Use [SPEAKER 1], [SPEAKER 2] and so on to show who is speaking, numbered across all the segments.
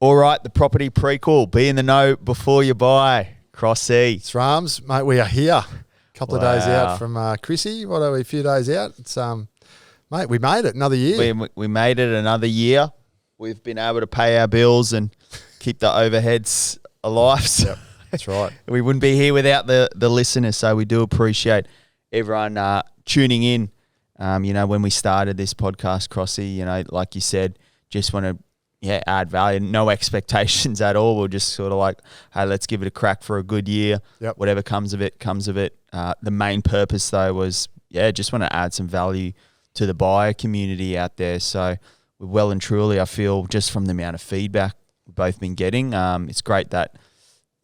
[SPEAKER 1] All right, the property prequel. Be in the know before you buy. Crossy.
[SPEAKER 2] It's Rams, mate. We are here. A couple of days out from Chrissy. What are we? A few days out. It's mate. We made it another year.
[SPEAKER 1] We made it another year. We've been able to pay our bills and keep the overheads alive. So
[SPEAKER 2] yep, that's right.
[SPEAKER 1] We wouldn't be here without the listeners. So we do appreciate everyone tuning in. When we started this podcast, Crossy, like you said, just want to add value. No expectations at all. We're just sort of like, hey, let's give it a crack for a good year.
[SPEAKER 2] Yep.
[SPEAKER 1] Whatever comes of it, comes of it. The main purpose, though, was, just want to add some value to the buyer community out there. So we're well and truly, I feel, just from the amount of feedback we've both been getting, it's great that,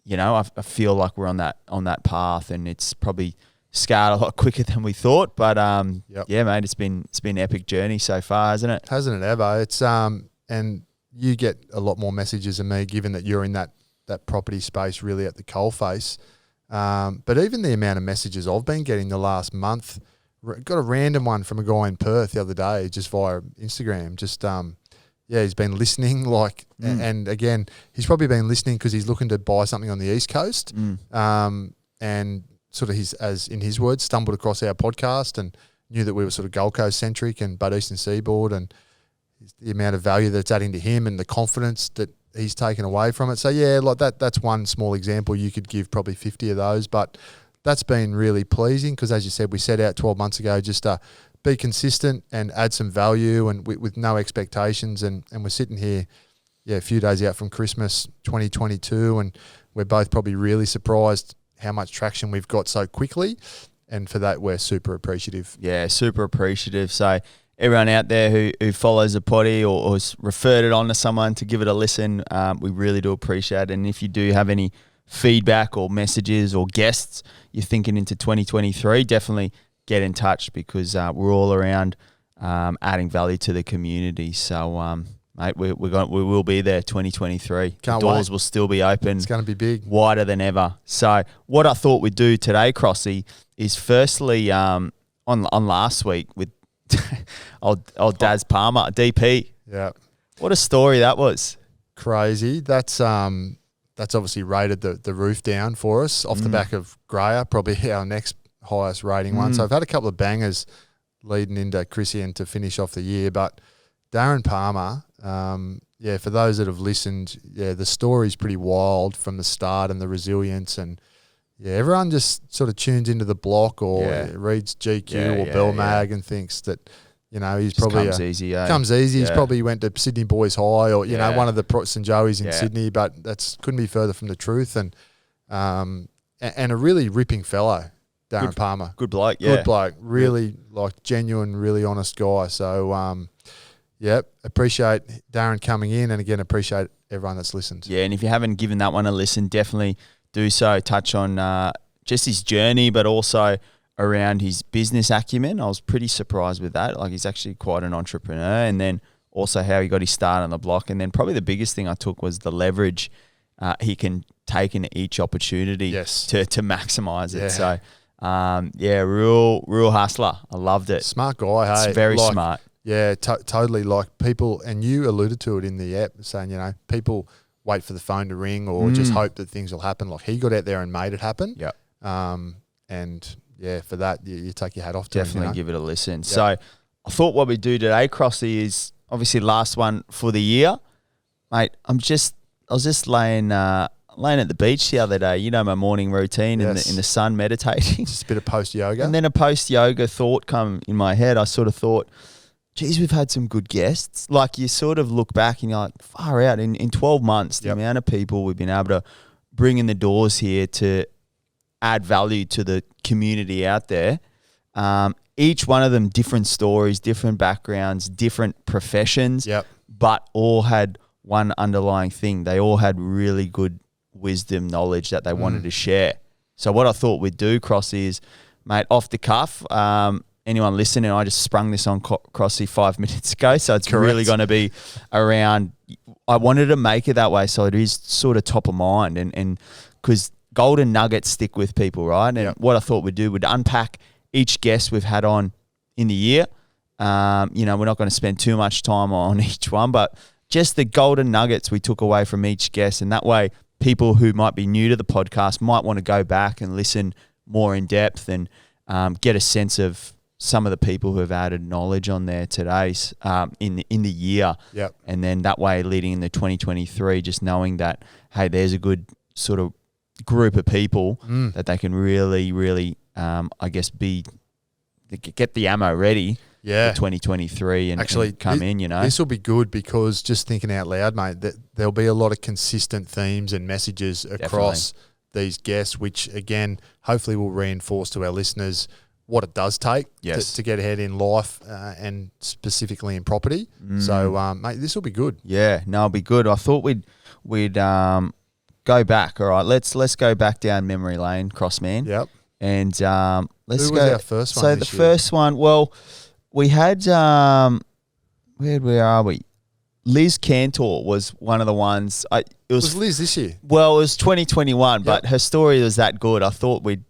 [SPEAKER 1] I feel like we're on that path, and it's probably scaled a lot quicker than we thought. But mate, it's been an epic journey so far, hasn't it?
[SPEAKER 2] Hasn't it ever? It's and you get a lot more messages than me, given that you're in that property space, really at the coalface. But even the amount of messages I've been getting the last month, got a random one from a guy in Perth the other day, just via Instagram. Just he's been listening. And again, he's probably been listening because he's looking to buy something on the East Coast. And sort of as in his words, stumbled across our podcast and knew that we were sort of Gold Coast centric and but Eastern Seaboard, and the amount of value that's adding to him and the confidence that he's taken away from it. So that's one small example. You could give probably 50 of those, but that's been really pleasing because, as you said, we set out 12 months ago just to be consistent and add some value and with no expectations. And we're sitting here, a few days out from Christmas 2022, and we're both probably really surprised how much traction we've got so quickly. And for that, we're super appreciative.
[SPEAKER 1] Yeah, super appreciative. So everyone out there who follows the potty or has referred it on to someone to give it a listen, we really do appreciate it. And if you do have any feedback or messages or guests you're thinking into 2023, definitely get in touch because we're all around adding value to the community. So, mate, we will be there 2023.
[SPEAKER 2] Can't
[SPEAKER 1] the doors
[SPEAKER 2] wait.
[SPEAKER 1] Will still be open.
[SPEAKER 2] It's going to be big.
[SPEAKER 1] Wider than ever. So what I thought we'd do today, Crossy, is firstly on last week with old Daz Palmer, DP.
[SPEAKER 2] Yeah.
[SPEAKER 1] What a story that was.
[SPEAKER 2] Crazy. That's obviously rated the roof down for us off the back of Grayer, probably our next highest rating one. So I've had a couple of bangers leading into Chrissy and to finish off the year. But Darren Palmer, for those that have listened, the story's pretty wild from the start and the resilience. And everyone just sort of tunes into the block or reads GQ or Bell Mag and thinks that, he's
[SPEAKER 1] just
[SPEAKER 2] probably
[SPEAKER 1] comes easy.
[SPEAKER 2] Comes easy. He's probably went to Sydney Boys High or one of the St Joey's in Sydney, but that's couldn't be further from the truth. And a really ripping fellow, Darren Palmer.
[SPEAKER 1] Good bloke.
[SPEAKER 2] Good bloke. Really genuine, really honest guy. So appreciate Darren coming in, and again appreciate everyone that's listened. Yeah,
[SPEAKER 1] and if you haven't given that one a listen, definitely do so. Touch on just his journey, but also around his business acumen. I was pretty surprised with that. He's actually quite an entrepreneur, and then also how he got his start on the block. And then probably the biggest thing I took was the leverage he can take in each opportunity to maximise it. So, real hustler. I loved it.
[SPEAKER 2] Smart guy, hey?
[SPEAKER 1] It's very smart.
[SPEAKER 2] Yeah, totally. People, and you alluded to it in the app, saying, people wait for the phone to ring or just hope that things will happen. He got out there and made it happen.
[SPEAKER 1] Yep.
[SPEAKER 2] For that, you take your hat off to
[SPEAKER 1] Definitely
[SPEAKER 2] him.
[SPEAKER 1] Give it a listen. Yep. So I thought what we do today, Crossy, is obviously last one for the year. Mate, I was just laying at the beach the other day, my morning routine in the sun meditating.
[SPEAKER 2] Just a bit of post-yoga.
[SPEAKER 1] And then a post-yoga thought come in my head. I sort of thought, geez, we've had some good guests. You sort of look back and you're like, far out. In 12 months, the amount of people we've been able to bring in the doors here to add value to the community out there. Each one of them different stories, different backgrounds, different professions, but all had one underlying thing. They all had really good wisdom, knowledge that they wanted to share. So what I thought we'd do, Crossy, is, mate, off the cuff, anyone listening, I just sprung this on Crossy 5 minutes ago, so it's really going to be around, I wanted to make it that way so it is sort of top of mind, and because golden nuggets stick with people, right? And what I thought we'd do, would unpack each guest we've had on in the year. We're not going to spend too much time on each one, but just the golden nuggets we took away from each guest. And that way, people who might be new to the podcast might want to go back and listen more in depth and get a sense of some of the people who have added knowledge on there today in the year.
[SPEAKER 2] Yep.
[SPEAKER 1] And then that way, leading into 2023, just knowing that, hey, there's a good sort of group of people that they can really, really, I guess, get the ammo ready for 2023 and
[SPEAKER 2] actually
[SPEAKER 1] come in, you know.
[SPEAKER 2] This will be good because just thinking out loud, mate, that there'll be a lot of consistent themes and messages across these guests, which, again, hopefully will reinforce to our listeners what it does take to get ahead in life and specifically in property. So, mate, this will be good.
[SPEAKER 1] Yeah, no, it'll be good. I thought we'd go back. All right, let's go back down memory lane, Crossman.
[SPEAKER 2] Yep.
[SPEAKER 1] And let's
[SPEAKER 2] Who
[SPEAKER 1] go.
[SPEAKER 2] was our first one?
[SPEAKER 1] So the first one, well, we had where are we? Liz Cantor was one of the ones. It was
[SPEAKER 2] Liz this year?
[SPEAKER 1] Well, it was 2021, but her story was that good. I thought we'd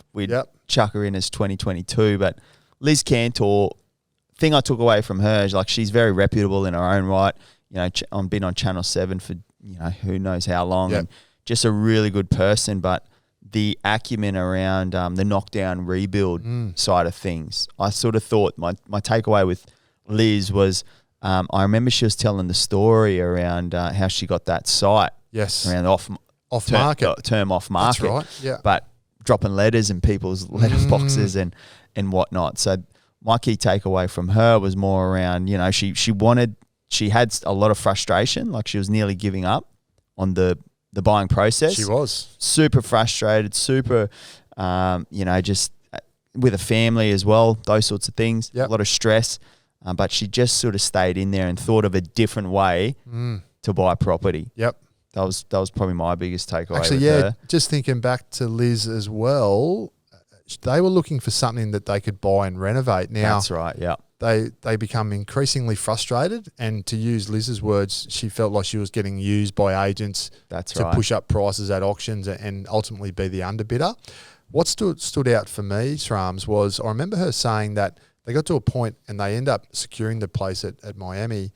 [SPEAKER 1] chuck her in as 2022, but Liz Cantor, thing I took away from her is like she's very reputable in her own right. You know, I've been on Channel 7 for, you know, who knows how long, and just a really good person, but the acumen around the knockdown rebuild side of things. I sort of thought my takeaway with Liz was I remember she was telling the story around how she got that site.
[SPEAKER 2] Yes.
[SPEAKER 1] Around the
[SPEAKER 2] market.
[SPEAKER 1] Term off market.
[SPEAKER 2] That's right, yeah.
[SPEAKER 1] But dropping letters in people's letter boxes and whatnot. So my key takeaway from her was more around, you know, she had a lot of frustration, like she was nearly giving up on the buying process.
[SPEAKER 2] She was.
[SPEAKER 1] Super frustrated, super, you know, just with a family as well, those sorts of things, a lot of stress. But she just sort of stayed in there and thought of a different way to buy property.
[SPEAKER 2] Yep.
[SPEAKER 1] That was probably my biggest takeaway.
[SPEAKER 2] Actually,
[SPEAKER 1] with her.
[SPEAKER 2] just thinking back to Liz as well, they were looking for something that they could buy and renovate. Now,
[SPEAKER 1] that's right, yeah.
[SPEAKER 2] They become increasingly frustrated, and to use Liz's words, she felt like she was getting used by agents to push up prices at auctions and ultimately be the underbidder. What stood out for me, Srams, was I remember her saying that they got to a point and they end up securing the place at Miami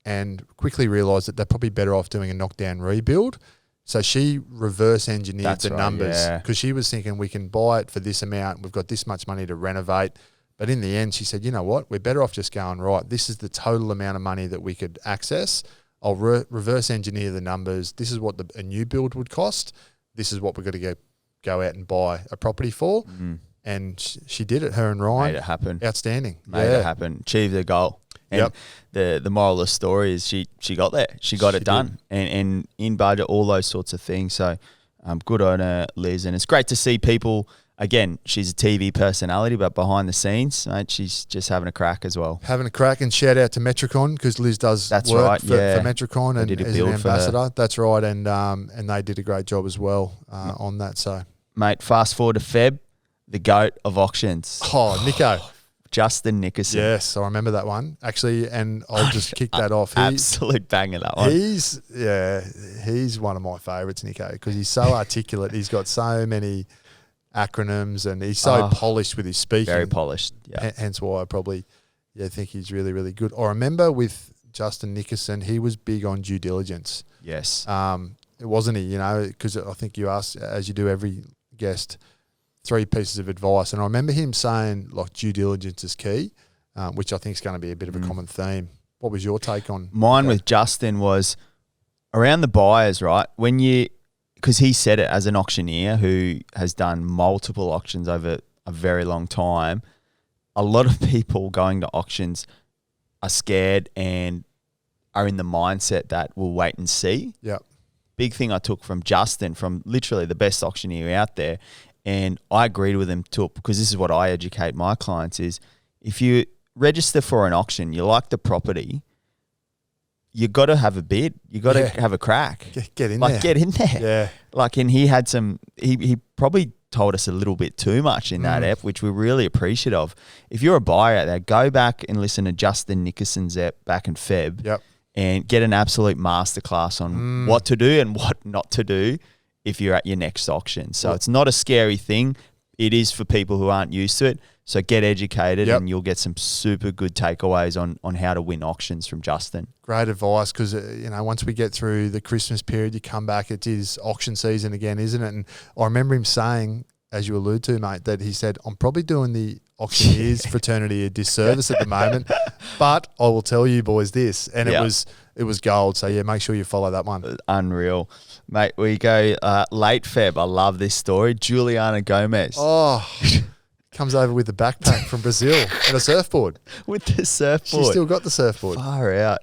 [SPEAKER 2] and quickly realised that they're probably better off doing a knockdown rebuild. So she reverse engineered the numbers because she was thinking we can buy it for this amount. We've got this much money to renovate. But in the end, she said, you know what? We're better off just going, right, this is the total amount of money that we could access. I'll reverse engineer the numbers. This is what a new build would cost. This is what we're going to go out and buy a property for. And she did it, her and Ryan.
[SPEAKER 1] Made it happen.
[SPEAKER 2] Outstanding.
[SPEAKER 1] Made it happen. Achieved the goal. And the moral of the story is she got there. She got it done. And in budget, all those sorts of things. So good on her, Liz. And it's great to see people, again, she's a TV personality, but behind the scenes, mate, she's just having a crack as well.
[SPEAKER 2] Having a crack, and shout out to Metricon because Liz does work for Metricon and is an ambassador. That's right. And they did a great job as well on that. So,
[SPEAKER 1] mate, fast forward to Feb, the GOAT of auctions.
[SPEAKER 2] Oh, Nico.
[SPEAKER 1] Justin Nickerson.
[SPEAKER 2] Yes, I remember that one actually, and I'll just kick that off.
[SPEAKER 1] Absolute banger, that one.
[SPEAKER 2] He's one of my favourites, Nico, because he's so articulate. He's got so many acronyms, and he's so polished with his speaking.
[SPEAKER 1] Very polished. Yeah.
[SPEAKER 2] Hence why I probably think he's really, really good. I remember with Justin Nickerson, he was big on due diligence.
[SPEAKER 1] Yes.
[SPEAKER 2] It wasn't he? You know, because I think you asked, as you do every guest, 3 pieces of advice. And I remember him saying, like, due diligence is key, which I think is going to be a bit of a common theme. What was your take on
[SPEAKER 1] mine with Justin was around the buyers, right? Because he said it as an auctioneer who has done multiple auctions over a very long time, a lot of people going to auctions are scared and are in the mindset that we'll wait and see.
[SPEAKER 2] Yeah.
[SPEAKER 1] Big thing I took from Justin, from literally the best auctioneer out there, and I agreed with him too, because this is what I educate my clients is, if you register for an auction, you like the property, you got to have a bid. You got to have a crack.
[SPEAKER 2] Get in there.
[SPEAKER 1] Get in there.
[SPEAKER 2] Yeah.
[SPEAKER 1] Like, and he had he probably told us a little bit too much in that ep, which we're really appreciative of. If you're a buyer out there, go back and listen to Justin Nickerson's ep back in Feb and get an absolute masterclass on what to do and what not to do if you're at your next auction. So it's not a scary thing. It is for people who aren't used to it. So get educated,
[SPEAKER 2] Yep.
[SPEAKER 1] and you'll get some super good takeaways on how to win auctions from Justin.
[SPEAKER 2] Great advice, because once we get through the Christmas period, you come back, it is auction season again, isn't it? And I remember him saying, as you allude to, mate, that he said, I'm probably doing the auctioneers fraternity a disservice at the moment, but I will tell you boys this, and it was gold. So yeah, make sure you follow that one.
[SPEAKER 1] Unreal, mate. We go late Feb. I love this story. Juliana Gomez.
[SPEAKER 2] Oh, comes over with the backpack from Brazil and a surfboard.
[SPEAKER 1] With the surfboard.
[SPEAKER 2] She's still got the surfboard.
[SPEAKER 1] Far out.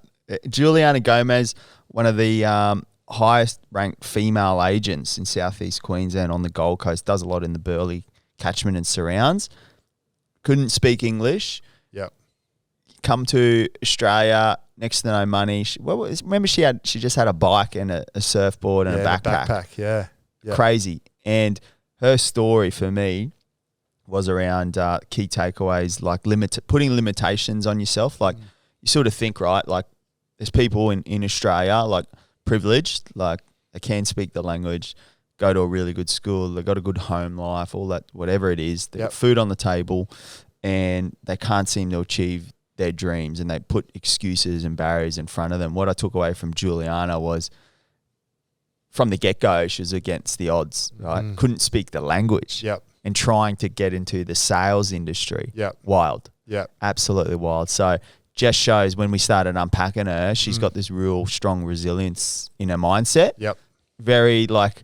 [SPEAKER 1] Juliana Gomez, one of the highest ranked female agents in Southeast Queensland on the Gold Coast, does a lot in the Burleigh catchment and surrounds. Couldn't speak English.
[SPEAKER 2] Yep.
[SPEAKER 1] Come to Australia, next to no money. Remember she just had a bike and a surfboard and a backpack.
[SPEAKER 2] Yeah. Yep.
[SPEAKER 1] Crazy. And her story for me was around key takeaways, like putting limitations on yourself. Like you sort of think, right, like there's people in Australia, like privileged, like they can speak the language, go to a really good school, they've got a good home life, all that, whatever it is, they've got food on the table, and they can't seem to achieve their dreams, and they put excuses and barriers in front of them. What I took away from Juliana was, from the get-go, she was against the odds, right? Couldn't speak the language.
[SPEAKER 2] Yep.
[SPEAKER 1] And trying to get into the sales industry.
[SPEAKER 2] Yep.
[SPEAKER 1] Wild.
[SPEAKER 2] Yep.
[SPEAKER 1] Absolutely wild. So just shows when we started unpacking her, she's got this real strong resilience in her mindset.
[SPEAKER 2] Yep.
[SPEAKER 1] Very like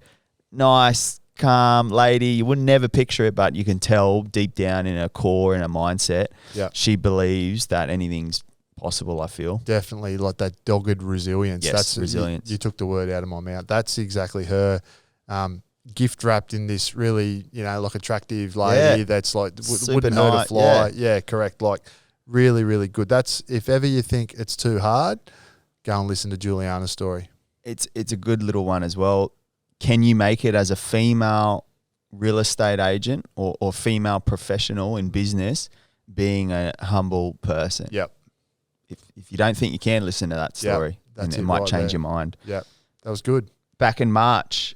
[SPEAKER 1] nice, calm lady. You would never picture it, but you can tell deep down in her core, in her mindset, she believes that anything's possible, I feel.
[SPEAKER 2] Definitely, like that dogged resilience.
[SPEAKER 1] Yes,
[SPEAKER 2] that's
[SPEAKER 1] resilience.
[SPEAKER 2] You took the word out of my mouth. That's exactly her. Gift wrapped in this really, like attractive lady that's like wouldn't hurt to fly. Yeah, correct. Like really, really good. That's, if ever you think it's too hard, go and listen to Juliana's story.
[SPEAKER 1] It's a good little one as well. Can you make it as a female real estate agent or female professional in business, being a humble person?
[SPEAKER 2] Yep.
[SPEAKER 1] If you don't think you can, listen to that story, and it might change your mind.
[SPEAKER 2] Yeah, that was good.
[SPEAKER 1] Back in March,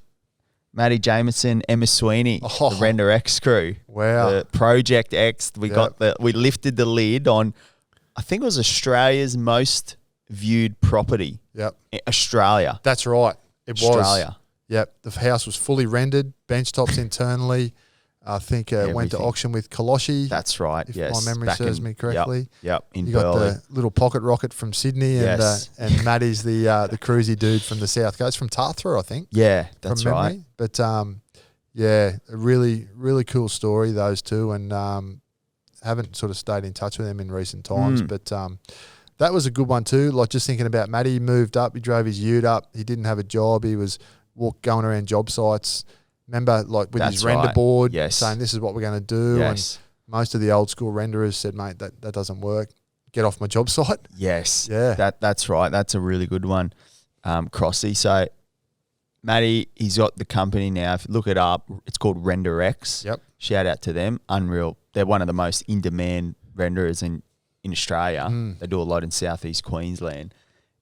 [SPEAKER 1] Maddie Jameson, Emma Sweeney, the Render X crew.
[SPEAKER 2] Wow.
[SPEAKER 1] The Project X. We lifted the lid on, I think it was Australia's most viewed property.
[SPEAKER 2] Yep.
[SPEAKER 1] Australia.
[SPEAKER 2] That's right. It was.
[SPEAKER 1] Australia.
[SPEAKER 2] Yep. The house was fully rendered, bench tops internally. I think went to auction with Kaloshi.
[SPEAKER 1] That's right.
[SPEAKER 2] If
[SPEAKER 1] yes.
[SPEAKER 2] my memory serves me correctly.
[SPEAKER 1] Yep. In
[SPEAKER 2] you got
[SPEAKER 1] Burleigh.
[SPEAKER 2] the little pocket rocket from Sydney, and Maddie's the cruisy dude from the South Coast, from Tathra, I think.
[SPEAKER 1] Yeah, that's right.
[SPEAKER 2] But a really, really cool story, those two, and haven't sort of stayed in touch with them in recent times. But that was a good one too. Like, just thinking about Maddie, he moved up, he drove his ute up, he didn't have a job, he was going around job sites. Remember, like with his render board, saying this is what we're going to do.
[SPEAKER 1] Yes.
[SPEAKER 2] And most of the old school renderers said, mate, that doesn't work. Get off my job site.
[SPEAKER 1] Yes.
[SPEAKER 2] Yeah.
[SPEAKER 1] That's right. That's a really good one, Crossy. So, Matty, he's got the company now. If you look it up, it's called Render X.
[SPEAKER 2] Yep.
[SPEAKER 1] Shout out to them. Unreal. They're one of the most in-demand renderers in Australia. They do a lot in Southeast Queensland.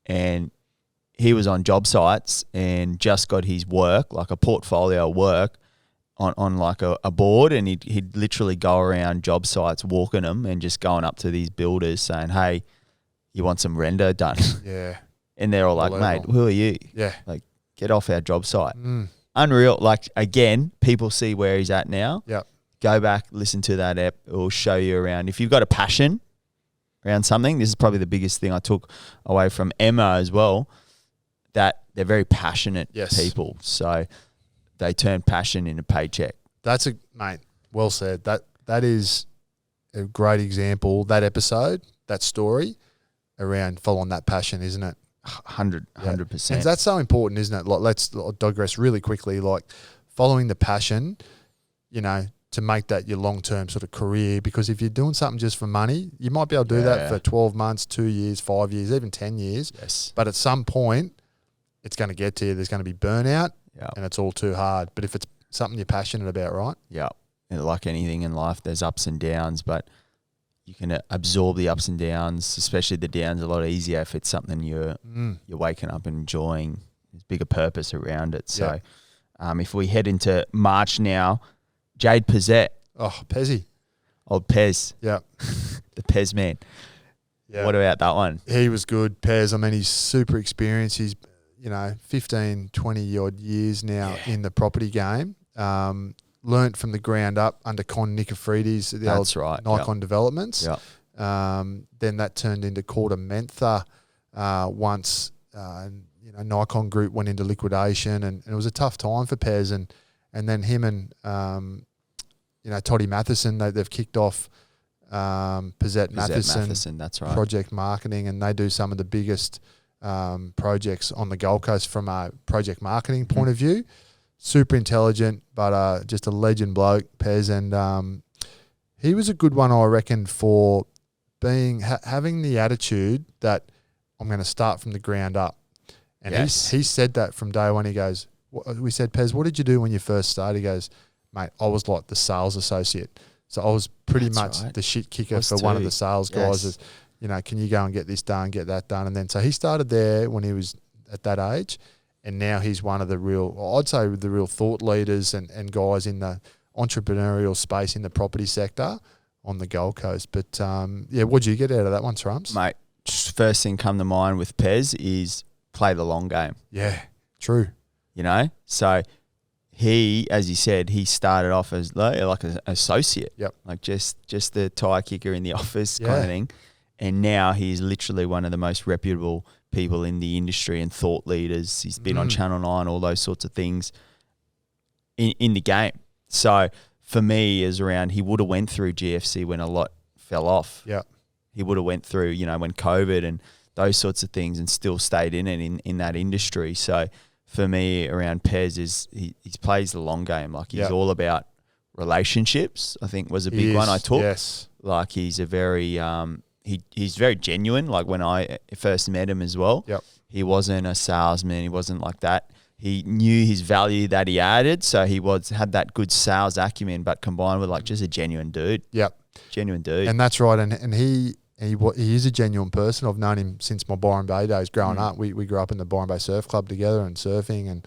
[SPEAKER 1] And he was on job sites and just got his work, like a portfolio of work, on like a board, and he'd literally go around job sites walking them and just going up to these builders saying, hey, you want some render done?
[SPEAKER 2] Yeah.
[SPEAKER 1] And they're all like, mate, who are you?
[SPEAKER 2] Yeah.
[SPEAKER 1] Like, get off our job site. Unreal. Like, again, people see where he's at now.
[SPEAKER 2] Yep.
[SPEAKER 1] Go back, listen to that ep. It will show you around. If you've got a passion around something, this is probably the biggest thing I took away from Emma as well, that they're very passionate people. So they turn passion into paycheck.
[SPEAKER 2] That's mate, well said. That is a great example, that episode, that story around following that passion, isn't it?
[SPEAKER 1] 100%.
[SPEAKER 2] And that's so important, isn't it? Like, let's digress really quickly. Like, following the passion, to make that your long-term sort of career, because if you're doing something just for money, you might be able to do that for 12 months, 2 years, 5 years, even 10 years.
[SPEAKER 1] Yes.
[SPEAKER 2] But at some point, it's going to get to you. There's going to be burnout, and it's all too hard. But if it's something you're passionate about, right?
[SPEAKER 1] Yeah. And like anything in life, there's ups and downs, but you can absorb the ups and downs, especially the downs, a lot easier if it's something you're waking up and enjoying. There's bigger purpose around it. So if we head into March now, Jade Pizzette.
[SPEAKER 2] Oh, Pezzy.
[SPEAKER 1] Old Pez,
[SPEAKER 2] Yeah.
[SPEAKER 1] the Pez man.
[SPEAKER 2] Yeah.
[SPEAKER 1] What about that one?
[SPEAKER 2] He was good, Pez. I mean, he's super experienced. He's, 15, 20 odd years now in the property game. Learnt from the ground up under Con Nicofrides, the
[SPEAKER 1] That's
[SPEAKER 2] old
[SPEAKER 1] right.
[SPEAKER 2] Nikon Developments.
[SPEAKER 1] Yep.
[SPEAKER 2] Then that turned into Quarter Mentha once, Nikon Group went into liquidation, and it was a tough time for Pez. And then him and, Toddy Matheson, they've kicked off Pizzette Matheson,
[SPEAKER 1] that's right.
[SPEAKER 2] project marketing, and they do some of the biggest projects on the Gold Coast from a project marketing point of view. Super intelligent, but just a legend bloke, Pez, and he was a good one, I reckon, for being having the attitude that I'm going to start from the ground up. And he said that from day one. He goes, we said, Pez, what did you do when you first started? He goes, mate, I was like the sales associate. So I was pretty much the shit kicker for one of the sales guys. Is, can you go and get this done, get that done? And then so he started there when he was at that age, and now he's one of the real, I'd say the real thought leaders and guys in the entrepreneurial space in the property sector on the Gold Coast. But what'd you get out of that one, Trumps?
[SPEAKER 1] Mate, first thing come to mind with Pez is play the long game.
[SPEAKER 2] Yeah, true.
[SPEAKER 1] So he, as you said, he started off as like an associate.
[SPEAKER 2] Yep.
[SPEAKER 1] Like just the tire kicker in the office kind of thing. And now he's literally one of the most reputable people in the industry and thought leaders. He's been on Channel 9, all those sorts of things in the game. So for me, is around, he would have went through GFC when a lot fell off.
[SPEAKER 2] Yeah.
[SPEAKER 1] He would have went through, when COVID and those sorts of things, and still stayed in it in that industry. So for me, around Pez is he plays the long game. Like he's all about relationships. I think was a big one I took.
[SPEAKER 2] Yes.
[SPEAKER 1] Like he's a very he's very genuine. Like when I first met him as well, he wasn't a salesman. He wasn't like that. He knew his value that he added, so he had that good sales acumen, but combined with like just a genuine dude.
[SPEAKER 2] Yep,
[SPEAKER 1] genuine dude.
[SPEAKER 2] And that's right. And he is a genuine person. I've known him since my Byron Bay days growing up. We grew up in the Byron Bay Surf Club together and surfing,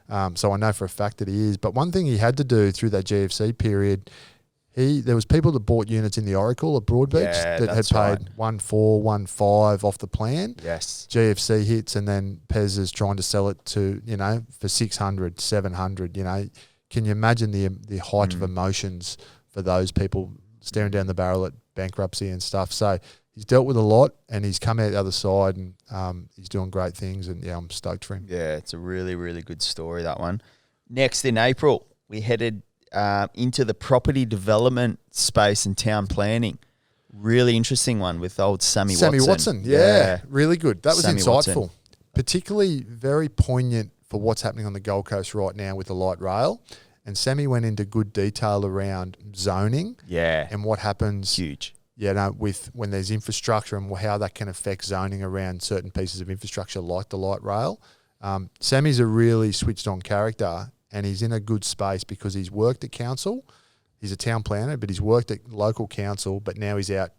[SPEAKER 2] and so I know for a fact that he is. But one thing he had to do through that GFC period, there was people that bought units in the Oracle at Broadbeach that had paid 1.4, 1.5 off the plan.
[SPEAKER 1] Yes.
[SPEAKER 2] GFC hits, and then Pez is trying to sell it to, for 600, 700, Can you imagine the height of emotions for those people staring down the barrel at bankruptcy and stuff? So he's dealt with a lot, and he's come out the other side, and he's doing great things, and I'm stoked for him.
[SPEAKER 1] Yeah, it's a really, really good story, that one. Next, in April, we headed into the property development space and town planning. Really interesting one with old Sammy Watson.
[SPEAKER 2] Yeah, really good. That was
[SPEAKER 1] Sammy
[SPEAKER 2] insightful.
[SPEAKER 1] Watson.
[SPEAKER 2] Particularly very poignant for what's happening on the Gold Coast right now with the light rail. And Sammy went into good detail around zoning.
[SPEAKER 1] Yeah.
[SPEAKER 2] And what happens.
[SPEAKER 1] Huge.
[SPEAKER 2] With when there's infrastructure and how that can affect zoning around certain pieces of infrastructure like the light rail. Sammy's a really switched on character, and he's in a good space because he's worked at council. He's a town planner, but he's worked at local council, but now he's out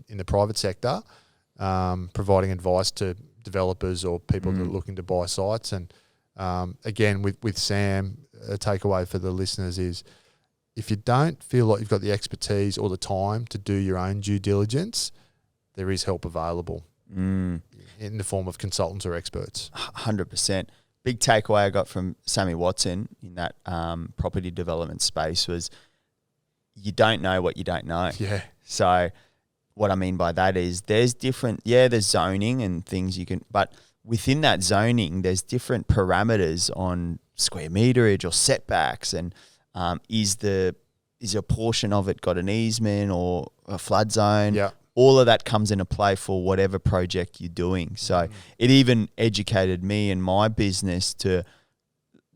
[SPEAKER 2] in the private sector providing advice to developers or people that are looking to buy sites. And again, with Sam, a takeaway for the listeners is if you don't feel like you've got the expertise or the time to do your own due diligence, there is help available in the form of consultants or experts.
[SPEAKER 1] 100%. Big takeaway I got from Sammy Watson in that property development space was you don't know what you don't know.
[SPEAKER 2] Yeah.
[SPEAKER 1] So what I mean by that is there's there's zoning and things you can, but within that zoning, there's different parameters on square meterage or setbacks, and is a portion of it got an easement or a flood zone?
[SPEAKER 2] Yeah.
[SPEAKER 1] All of that comes into play for whatever project you're doing. So it even educated me and my business to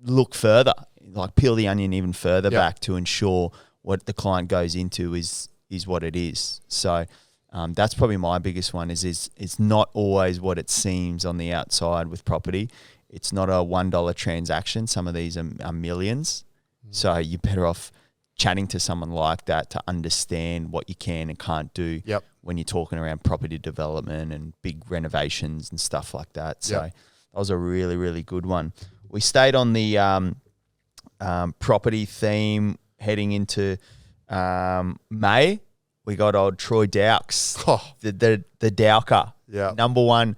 [SPEAKER 1] look further, like peel the onion even further back to ensure what the client goes into is what it is. So that's probably my biggest one is it's not always what it seems on the outside with property. It's not a $1 transaction. Some of these are millions. So you're better off chatting to someone like that to understand what you can and can't do when you're talking around property development and big renovations and stuff like that. So that was a really, really good one. We stayed on the property theme heading into May. we got old Troy Dowks,
[SPEAKER 2] Oh,
[SPEAKER 1] the Dowker,
[SPEAKER 2] yeah.
[SPEAKER 1] number one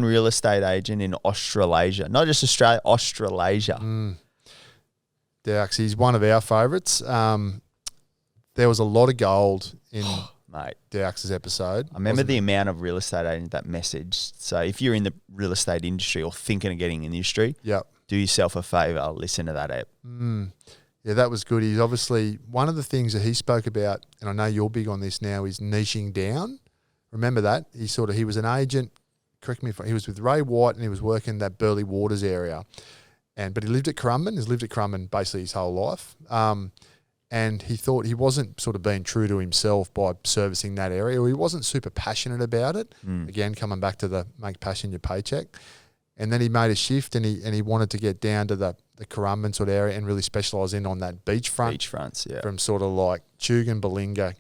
[SPEAKER 1] real estate agent in Australasia, not just Australia, Australasia.
[SPEAKER 2] Dowks, he's one of our favourites. There was a lot of gold in
[SPEAKER 1] Mate,
[SPEAKER 2] Dowks' episode.
[SPEAKER 1] I remember the amount of real estate agents that messaged. So if you're in the real estate industry or thinking of getting in the industry,
[SPEAKER 2] Yep.
[SPEAKER 1] do yourself a favour, listen to that app.
[SPEAKER 2] Yeah, that was good. He's obviously one of the things that he spoke about, and I know you're big on this now, is niching down. Remember that? He was an agent, correct me if he was with Ray White and he was working that Burleigh Waters area. But he lived at Currumbin. He's lived at Currumbin basically his whole life. And he thought he wasn't sort of being true to himself by servicing that area, or he wasn't super passionate about it. Again, coming back to the make passion your paycheck. And then he made a shift and he wanted to get down to the Currumbin sort of area and really specialise in on that beachfront.
[SPEAKER 1] Beachfronts, yeah.
[SPEAKER 2] From sort of like Tugun, Balinga,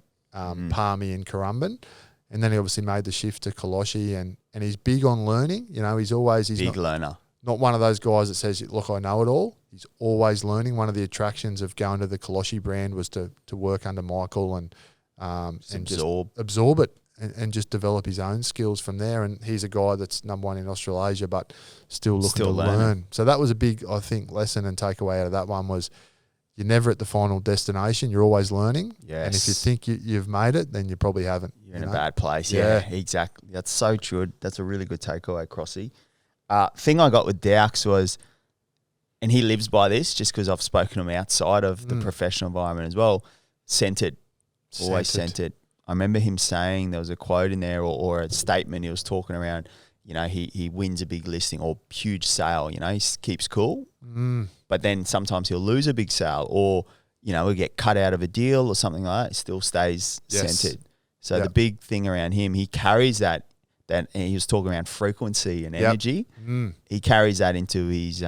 [SPEAKER 2] Palmy and Currumbin. And then he obviously made the shift to Koloshi and he's big on learning. You know, he's
[SPEAKER 1] big learner.
[SPEAKER 2] Not one of those guys that says, look, I know it all. He's always learning. One of the attractions of going to the Koloshi brand was to work under Michael and just absorb it and just develop his own skills from there. And he's a guy that's number one in Australasia, but still looking to learn. So that was a big, I think, lesson and takeaway out of that one was you're never at the final destination. You're always learning.
[SPEAKER 1] Yes.
[SPEAKER 2] And if you think you've made it, then you probably haven't.
[SPEAKER 1] You're in a bad place. Yeah, exactly. That's so true. That's a really good takeaway, Crossy. Thing I got with Dowks was, and he lives by this just because I've spoken to him outside of the professional environment as well, centered. Always centered. I remember him saying there was a quote in there or a statement he was talking around, you know, he wins a big listing or huge sale, you know, he keeps cool. But then sometimes he'll lose a big sale or, you know, he'll get cut out of a deal or something like that. He still stays centered. So the big thing around him, he carries that he was talking around frequency and energy. He carries that into his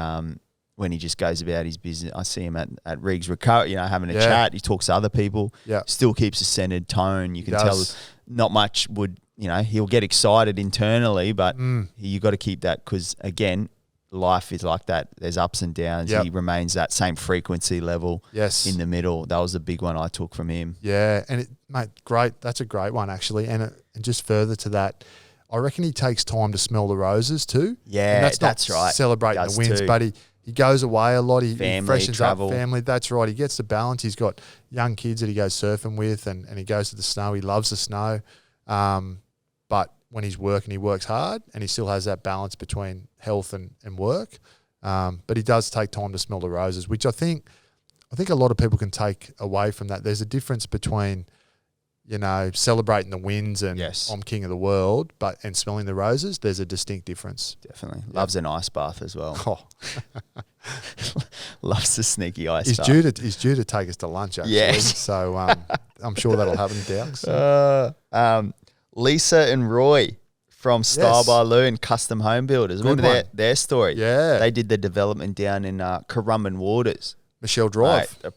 [SPEAKER 1] when he just goes about his business. I see him at Riggs Recovery, you know, having a chat. He talks to other people. Still keeps a centered tone. You can tell not much would, you know, he'll get excited internally, but you got to keep that because, again, life is like that. There's ups and downs. He remains that same frequency level in the middle. That was the big one I took from him.
[SPEAKER 2] Yeah, and mate, great. That's a great one, actually. And just further to that, I reckon he takes time to smell the roses too.
[SPEAKER 1] Yeah,
[SPEAKER 2] and
[SPEAKER 1] that's right.
[SPEAKER 2] Celebrating the wins, but he goes away a lot. He freshens
[SPEAKER 1] travel.
[SPEAKER 2] up family. That's right. He gets the balance. He's got young kids that he goes surfing with and he goes to the snow. He loves the snow. But when he's working, he works hard and he still has that balance between health and work. But he does take time to smell the roses, which I think a lot of people can take away from that. There's a difference between, you know, celebrating the wins and I'm king of the world, and smelling the roses, there's a distinct difference.
[SPEAKER 1] Definitely. Loves an ice bath as well. Loves the sneaky ice bath.
[SPEAKER 2] He's due to take us to lunch, actually.
[SPEAKER 1] Yes.
[SPEAKER 2] So I'm sure that'll happen, Dowks.
[SPEAKER 1] Lisa and Roy from Style by Lou and Custom Home Builders. Remember their story?
[SPEAKER 2] Yeah.
[SPEAKER 1] They did the development down in Currumbin Waters.
[SPEAKER 2] Michelle Drive.
[SPEAKER 1] Mate,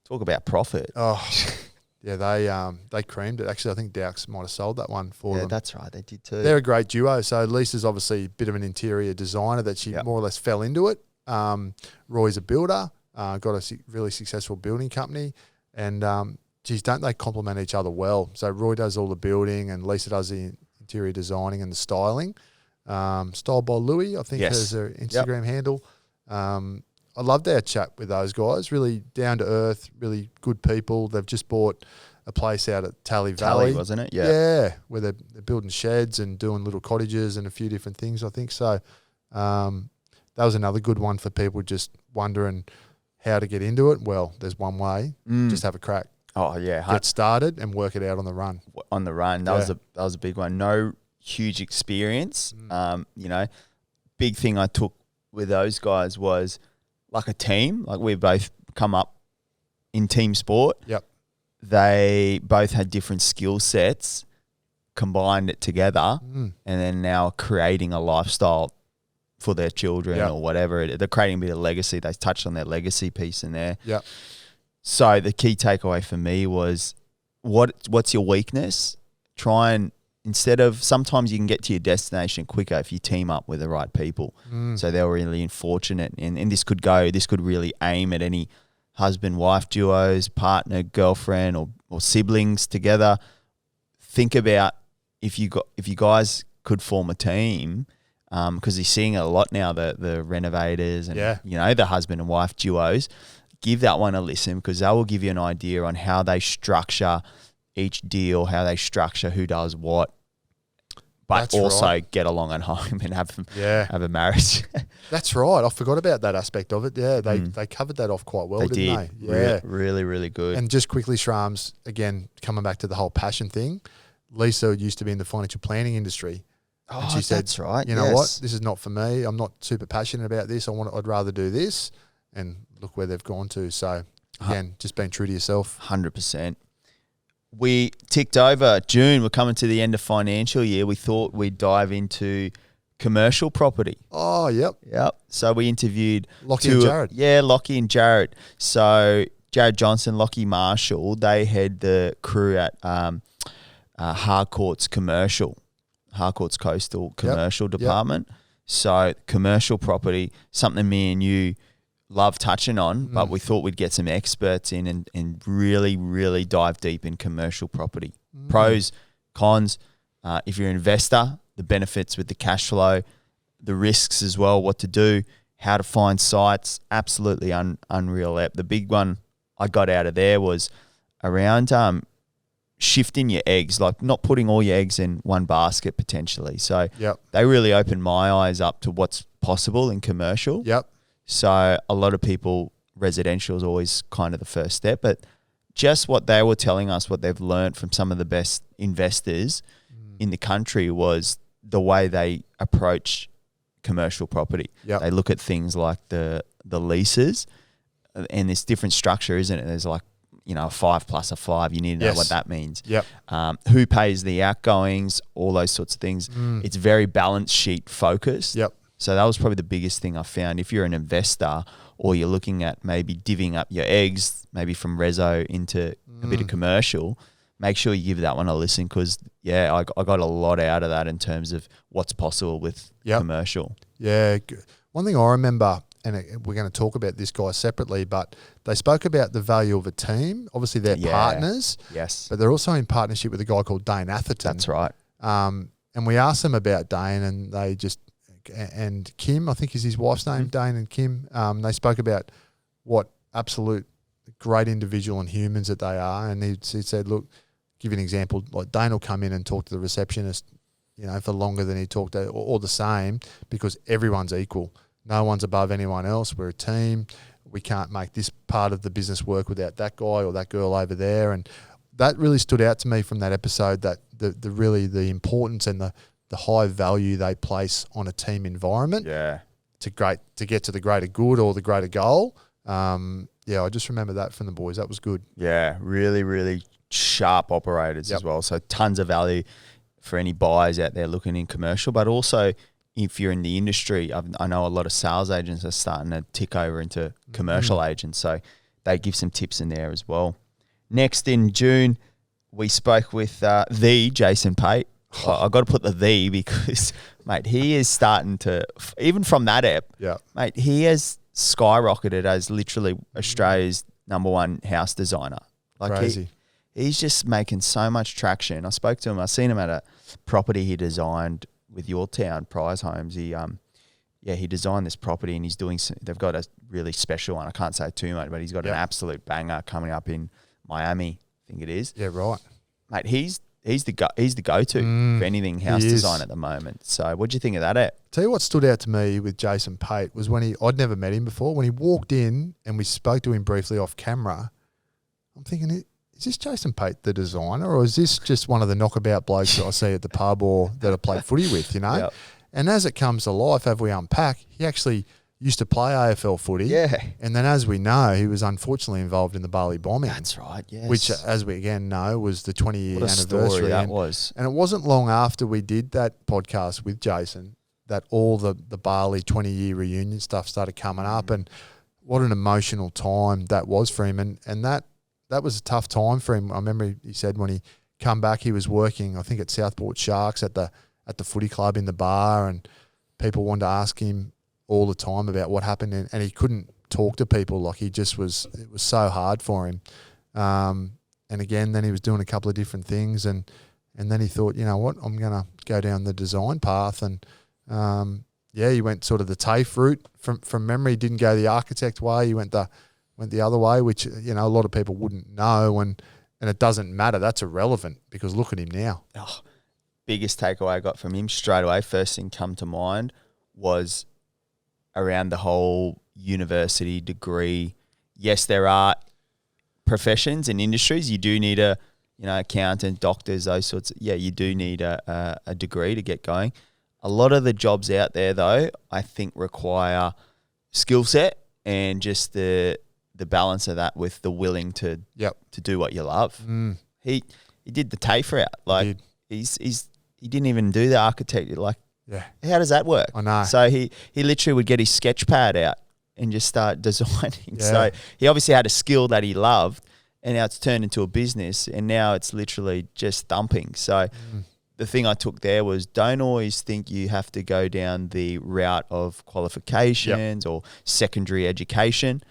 [SPEAKER 1] talk about profit.
[SPEAKER 2] Oh, yeah, they creamed it. Actually, I think Dowks might have sold that one for them.
[SPEAKER 1] Yeah, that's right. They did too.
[SPEAKER 2] They're a great duo. So Lisa's obviously a bit of an interior designer that she more or less fell into it. Roy's a builder, got a really successful building company. And, don't they complement each other well? So Roy does all the building and Lisa does the interior designing and the styling. Style by Louis, I think is her Instagram handle. I loved our chat with those guys. Really down to earth, really good people. They've just bought a place out at Tally Valley,
[SPEAKER 1] wasn't it? Yeah.
[SPEAKER 2] Yeah, where they're building sheds and doing little cottages and a few different things, I think. So that was another good one for people just wondering how to get into it. Well, there's one way. Just have a crack.
[SPEAKER 1] Oh, yeah.
[SPEAKER 2] Get started and work it out on the run.
[SPEAKER 1] On the run. That was a big one. No huge experience. You know, big thing I took with those guys was like a team. Like we both come up in team sport.
[SPEAKER 2] Yep.
[SPEAKER 1] They both had different skill sets, combined it together, and then now creating a lifestyle for their children or whatever. They're creating a bit of legacy. They touched on their legacy piece in there.
[SPEAKER 2] Yep.
[SPEAKER 1] So the key takeaway for me was what's your weakness? Try and sometimes you can get to your destination quicker if you team up with the right people. So they were really fortunate and this could really aim at any husband-wife duos, partner, girlfriend, or siblings together. Think about if you guys could form a team, because you're seeing it a lot now, the renovators and the husband and wife duos. Give that one a listen, because that will give you an idea on how they structure each deal, how they structure who does what, but
[SPEAKER 2] That's
[SPEAKER 1] also
[SPEAKER 2] right.
[SPEAKER 1] get along at home and have a marriage.
[SPEAKER 2] That's right. I forgot about that aspect of it. Yeah, they covered that off quite well, didn't they? Yeah.
[SPEAKER 1] Really, really good.
[SPEAKER 2] And just quickly, Shrams, again, coming back to the whole passion thing, Lisa used to be in the financial planning industry.
[SPEAKER 1] Oh,
[SPEAKER 2] and she said,
[SPEAKER 1] that's right.
[SPEAKER 2] You know what? This is not for me. I'm not super passionate about this. I'd rather do this. And look where they've gone to. So, again, just being true to yourself.
[SPEAKER 1] 100%. We ticked over June. We're coming to the end of financial year. We thought we'd dive into commercial property.
[SPEAKER 2] Oh, yep.
[SPEAKER 1] So we interviewed
[SPEAKER 2] Lockie and Jared.
[SPEAKER 1] Yeah, Lockie and Jared. So Jared Johnson, Lockie Marshall, they head the crew at Harcourt's Coastal Commercial Department. So commercial property, something me and you love touching on, but we thought we'd get some experts in and really, really dive deep in commercial property. Pros, cons, if you're an investor, the benefits with the cash flow, the risks as well, what to do, how to find sites, absolutely unreal app. The big one I got out of there was around shifting your eggs, like not putting all your eggs in one basket potentially. So they really opened my eyes up to what's possible in commercial. So a lot of people, residential is always kind of the first step, but just what they were telling us, what they've learned from some of the best investors in the country was the way they approach commercial property. They look at things like the leases, and this different structure, isn't it? There's like, a 5 plus a 5. You need to know what that means. Who pays the outgoings, all those sorts of things. It's very balance sheet focused. So that was probably the biggest thing I found. If you're an investor or you're looking at maybe divvying up your eggs, maybe from reso into a bit of commercial, make sure you give that one a listen, because, I got a lot out of that in terms of what's possible with commercial.
[SPEAKER 2] One thing I remember, and we're going to talk about this guy separately, but they spoke about the value of a team. Obviously, they're partners. But they're also in partnership with a guy called Dane Atherton.
[SPEAKER 1] That's right.
[SPEAKER 2] And we asked them about Dane, and they just... and Kim, I think is his wife's name, Dane and Kim. They spoke about what absolute great individual and humans that they are. And he said, look, give you an example, like Dane will come in and talk to the receptionist, for longer than he talked to, or the same, because everyone's equal. No one's above anyone else. We're a team. We can't make this part of the business work without that guy or that girl over there. And that really stood out to me from that episode, that the importance and the high value they place on a team environment to get to the greater good or the greater goal. I just remember that from the boys. That was good.
[SPEAKER 1] Yeah, really, really sharp operators as well. So tons of value for any buyers out there looking in commercial, but also if you're in the industry, I know a lot of sales agents are starting to tick over into commercial agents. So they give some tips in there as well. Next in June, we spoke with the Jason Pate. I've got to put the because, mate, he is starting to, even from that app, mate, he has skyrocketed as literally Australia's #1 house designer. Like
[SPEAKER 2] crazy.
[SPEAKER 1] He's just making so much traction. I spoke to him. I seen him at a property he designed with your town, Prize Homes. He designed this property, and he's doing. They've got a really special one. I can't say too much, but he's got an absolute banger coming up in Miami, I think it is.
[SPEAKER 2] Yeah, right.
[SPEAKER 1] Mate, he's the go-to for anything house design at the moment. So what do you think of that app?
[SPEAKER 2] Tell you what stood out to me with Jason Pate was when I'd never met him before. When he walked in and we spoke to him briefly off camera, I'm thinking, is this Jason Pate, the designer, or is this just one of the knockabout blokes that I see at the pub or that I play footy with,
[SPEAKER 1] Yep.
[SPEAKER 2] And as it comes to life, as we unpack, he actually used to play AFL footy.
[SPEAKER 1] Yeah.
[SPEAKER 2] And then, as we know, he was unfortunately involved in the Bali bombing.
[SPEAKER 1] That's right, yes.
[SPEAKER 2] Which, as we again know, was the 20-year
[SPEAKER 1] anniversary.
[SPEAKER 2] anniversary.
[SPEAKER 1] That was.
[SPEAKER 2] And it wasn't long after we did that podcast with Jason that all the Bali 20-year reunion stuff started coming up. And what an emotional time that was for him. And that was a tough time for him. I remember he said when he come back, he was working, I think, at Southport Sharks at the footy club in the bar, and people wanted to ask him all the time about what happened, and he couldn't talk to people. Like it was so hard for him. And again, then he was doing a couple of different things, and then he thought, you know what, I'm going to go down the design path. And he went sort of the TAFE route from memory. He didn't go the architect way. He went the other way, which a lot of people wouldn't know, and it doesn't matter. That's irrelevant because look at him now.
[SPEAKER 1] Oh, biggest takeaway I got from him straight away, first thing come to mind was around the whole university degree. Yes, there are professions and industries. You do need a, accountant, doctors, those sorts. You do need a degree to get going. A lot of the jobs out there, though, I think require skill set and just the balance of that with the willing to do what you love. He did the TAFE route. Like he didn't even do the architect. Like, how does that work?
[SPEAKER 2] I know.
[SPEAKER 1] So he literally would get his sketch pad out and just start designing. Yeah. So he obviously had a skill that he loved, and now it's turned into a business, and now it's literally just thumping. So the thing I took there was, don't always think you have to go down the route of qualifications or secondary education.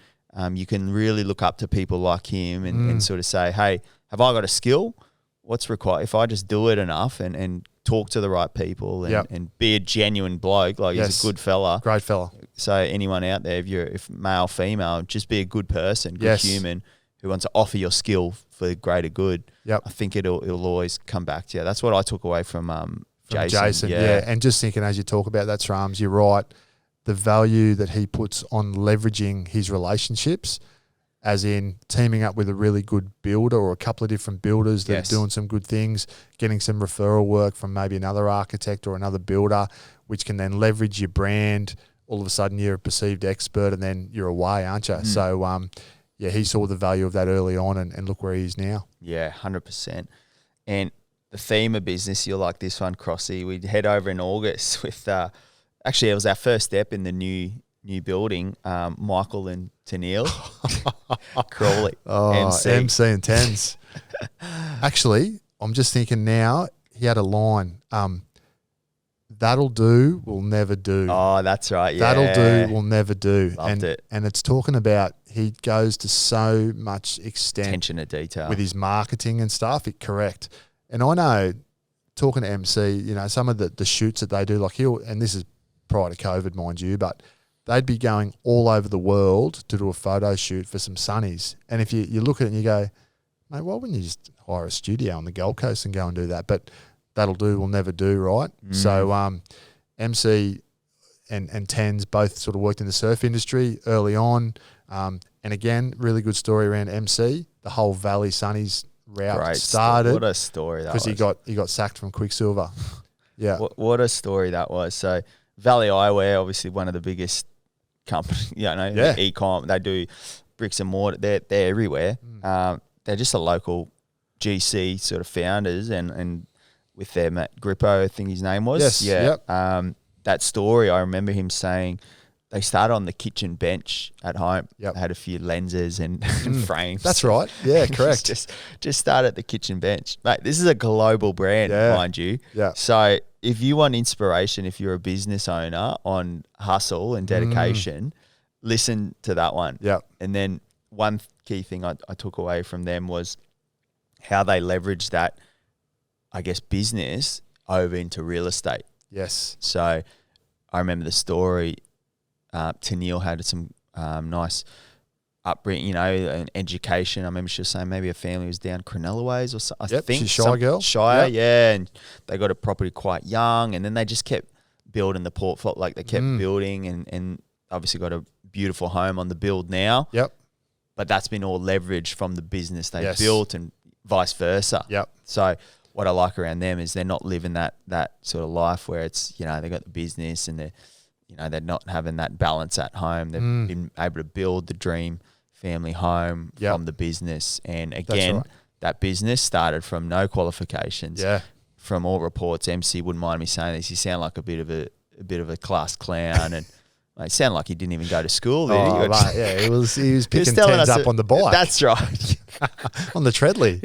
[SPEAKER 1] You can really look up to people like him and sort of say, hey, have I got a skill? What's required? If I just do it enough and talk to the right people and be a genuine bloke, like he's a good fella.
[SPEAKER 2] Great fella.
[SPEAKER 1] So anyone out there, if male, female, just be a good person, good human who wants to offer your skill for the greater good. I think it'll always come back to you. That's what I took away from Jason.
[SPEAKER 2] And just thinking as you talk about that, Srams, you're right. The value that he puts on leveraging his relationships, as in teaming up with a really good builder or a couple of different builders that are doing some good things, getting some referral work from maybe another architect or another builder, which can then leverage your brand. All of a sudden you're a perceived expert and then you're away, aren't you? So, he saw the value of that early on and look where he is now.
[SPEAKER 1] Yeah, 100%. And the theme of business, you'll like this one, Crossy. We'd head over in August with, actually it was our first step in the new building, Michael and Tennille, Crawley,
[SPEAKER 2] MC and Tens. Actually, I'm just thinking now, he had a line, that'll do, will never do.
[SPEAKER 1] Oh, that's right, yeah.
[SPEAKER 2] That'll do, will never do.
[SPEAKER 1] Loved it.
[SPEAKER 2] And it's talking about he goes to so much extent.
[SPEAKER 1] Attention to detail.
[SPEAKER 2] With his marketing and stuff, correct. And I know, talking to MC, some of the shoots that they do, like and this is prior to COVID, mind you, but they'd be going all over the world to do a photo shoot for some sunnies. And if you look at it and you go, mate, why wouldn't you just hire a studio on the Gold Coast and go and do that? But that'll do, will never do, right? So MC and Tens both sort of worked in the surf industry early on. And again, really good story around MC. The whole Valley Sunnies route started.
[SPEAKER 1] What a story that was.
[SPEAKER 2] Because he got sacked from Quicksilver. Yeah.
[SPEAKER 1] What a story that was. So Valley Eyewear, obviously one of the biggest companies, e-com. They do bricks and mortar. They're everywhere. They're just a local GC sort of founders, and with their Matt Grippo, I think his name was.
[SPEAKER 2] Yes.
[SPEAKER 1] Yeah. Yep. That story, I remember him saying they started on the kitchen bench at home. Yep. They had a few lenses and frames.
[SPEAKER 2] That's right. Yeah, correct.
[SPEAKER 1] just started at the kitchen bench. Mate, this is a global brand, mind you.
[SPEAKER 2] Yeah.
[SPEAKER 1] So if you want inspiration, if you're a business owner on hustle and dedication, listen to that one.
[SPEAKER 2] Yeah.
[SPEAKER 1] And then one key thing I took away from them was how they leveraged that, I guess, business over into real estate.
[SPEAKER 2] Yes.
[SPEAKER 1] So I remember the story. Tennille had some nice upbringing, and education. I remember she was saying maybe her family was down Cronulla ways or something. I think
[SPEAKER 2] she's Shire girl.
[SPEAKER 1] Shire, yeah. And they got a property quite young, and then they just kept building the portfolio. Like they kept building, and obviously got a beautiful home on the build now.
[SPEAKER 2] Yep.
[SPEAKER 1] But that's been all leveraged from the business they built, and vice versa.
[SPEAKER 2] Yep.
[SPEAKER 1] So what I like around them is they're not living that sort of life where it's, they got the business and they're not having that balance at home. They've been able to build the dream family home from the business. And again, that business started from no qualifications.
[SPEAKER 2] Yeah.
[SPEAKER 1] From all reports, MC wouldn't mind me saying this. He sounded like a bit of a class clown, and it sounded like he didn't even go to school. Did he?
[SPEAKER 2] Right, yeah, he was picking tens up on the bike.
[SPEAKER 1] That's right.
[SPEAKER 2] On the treadly.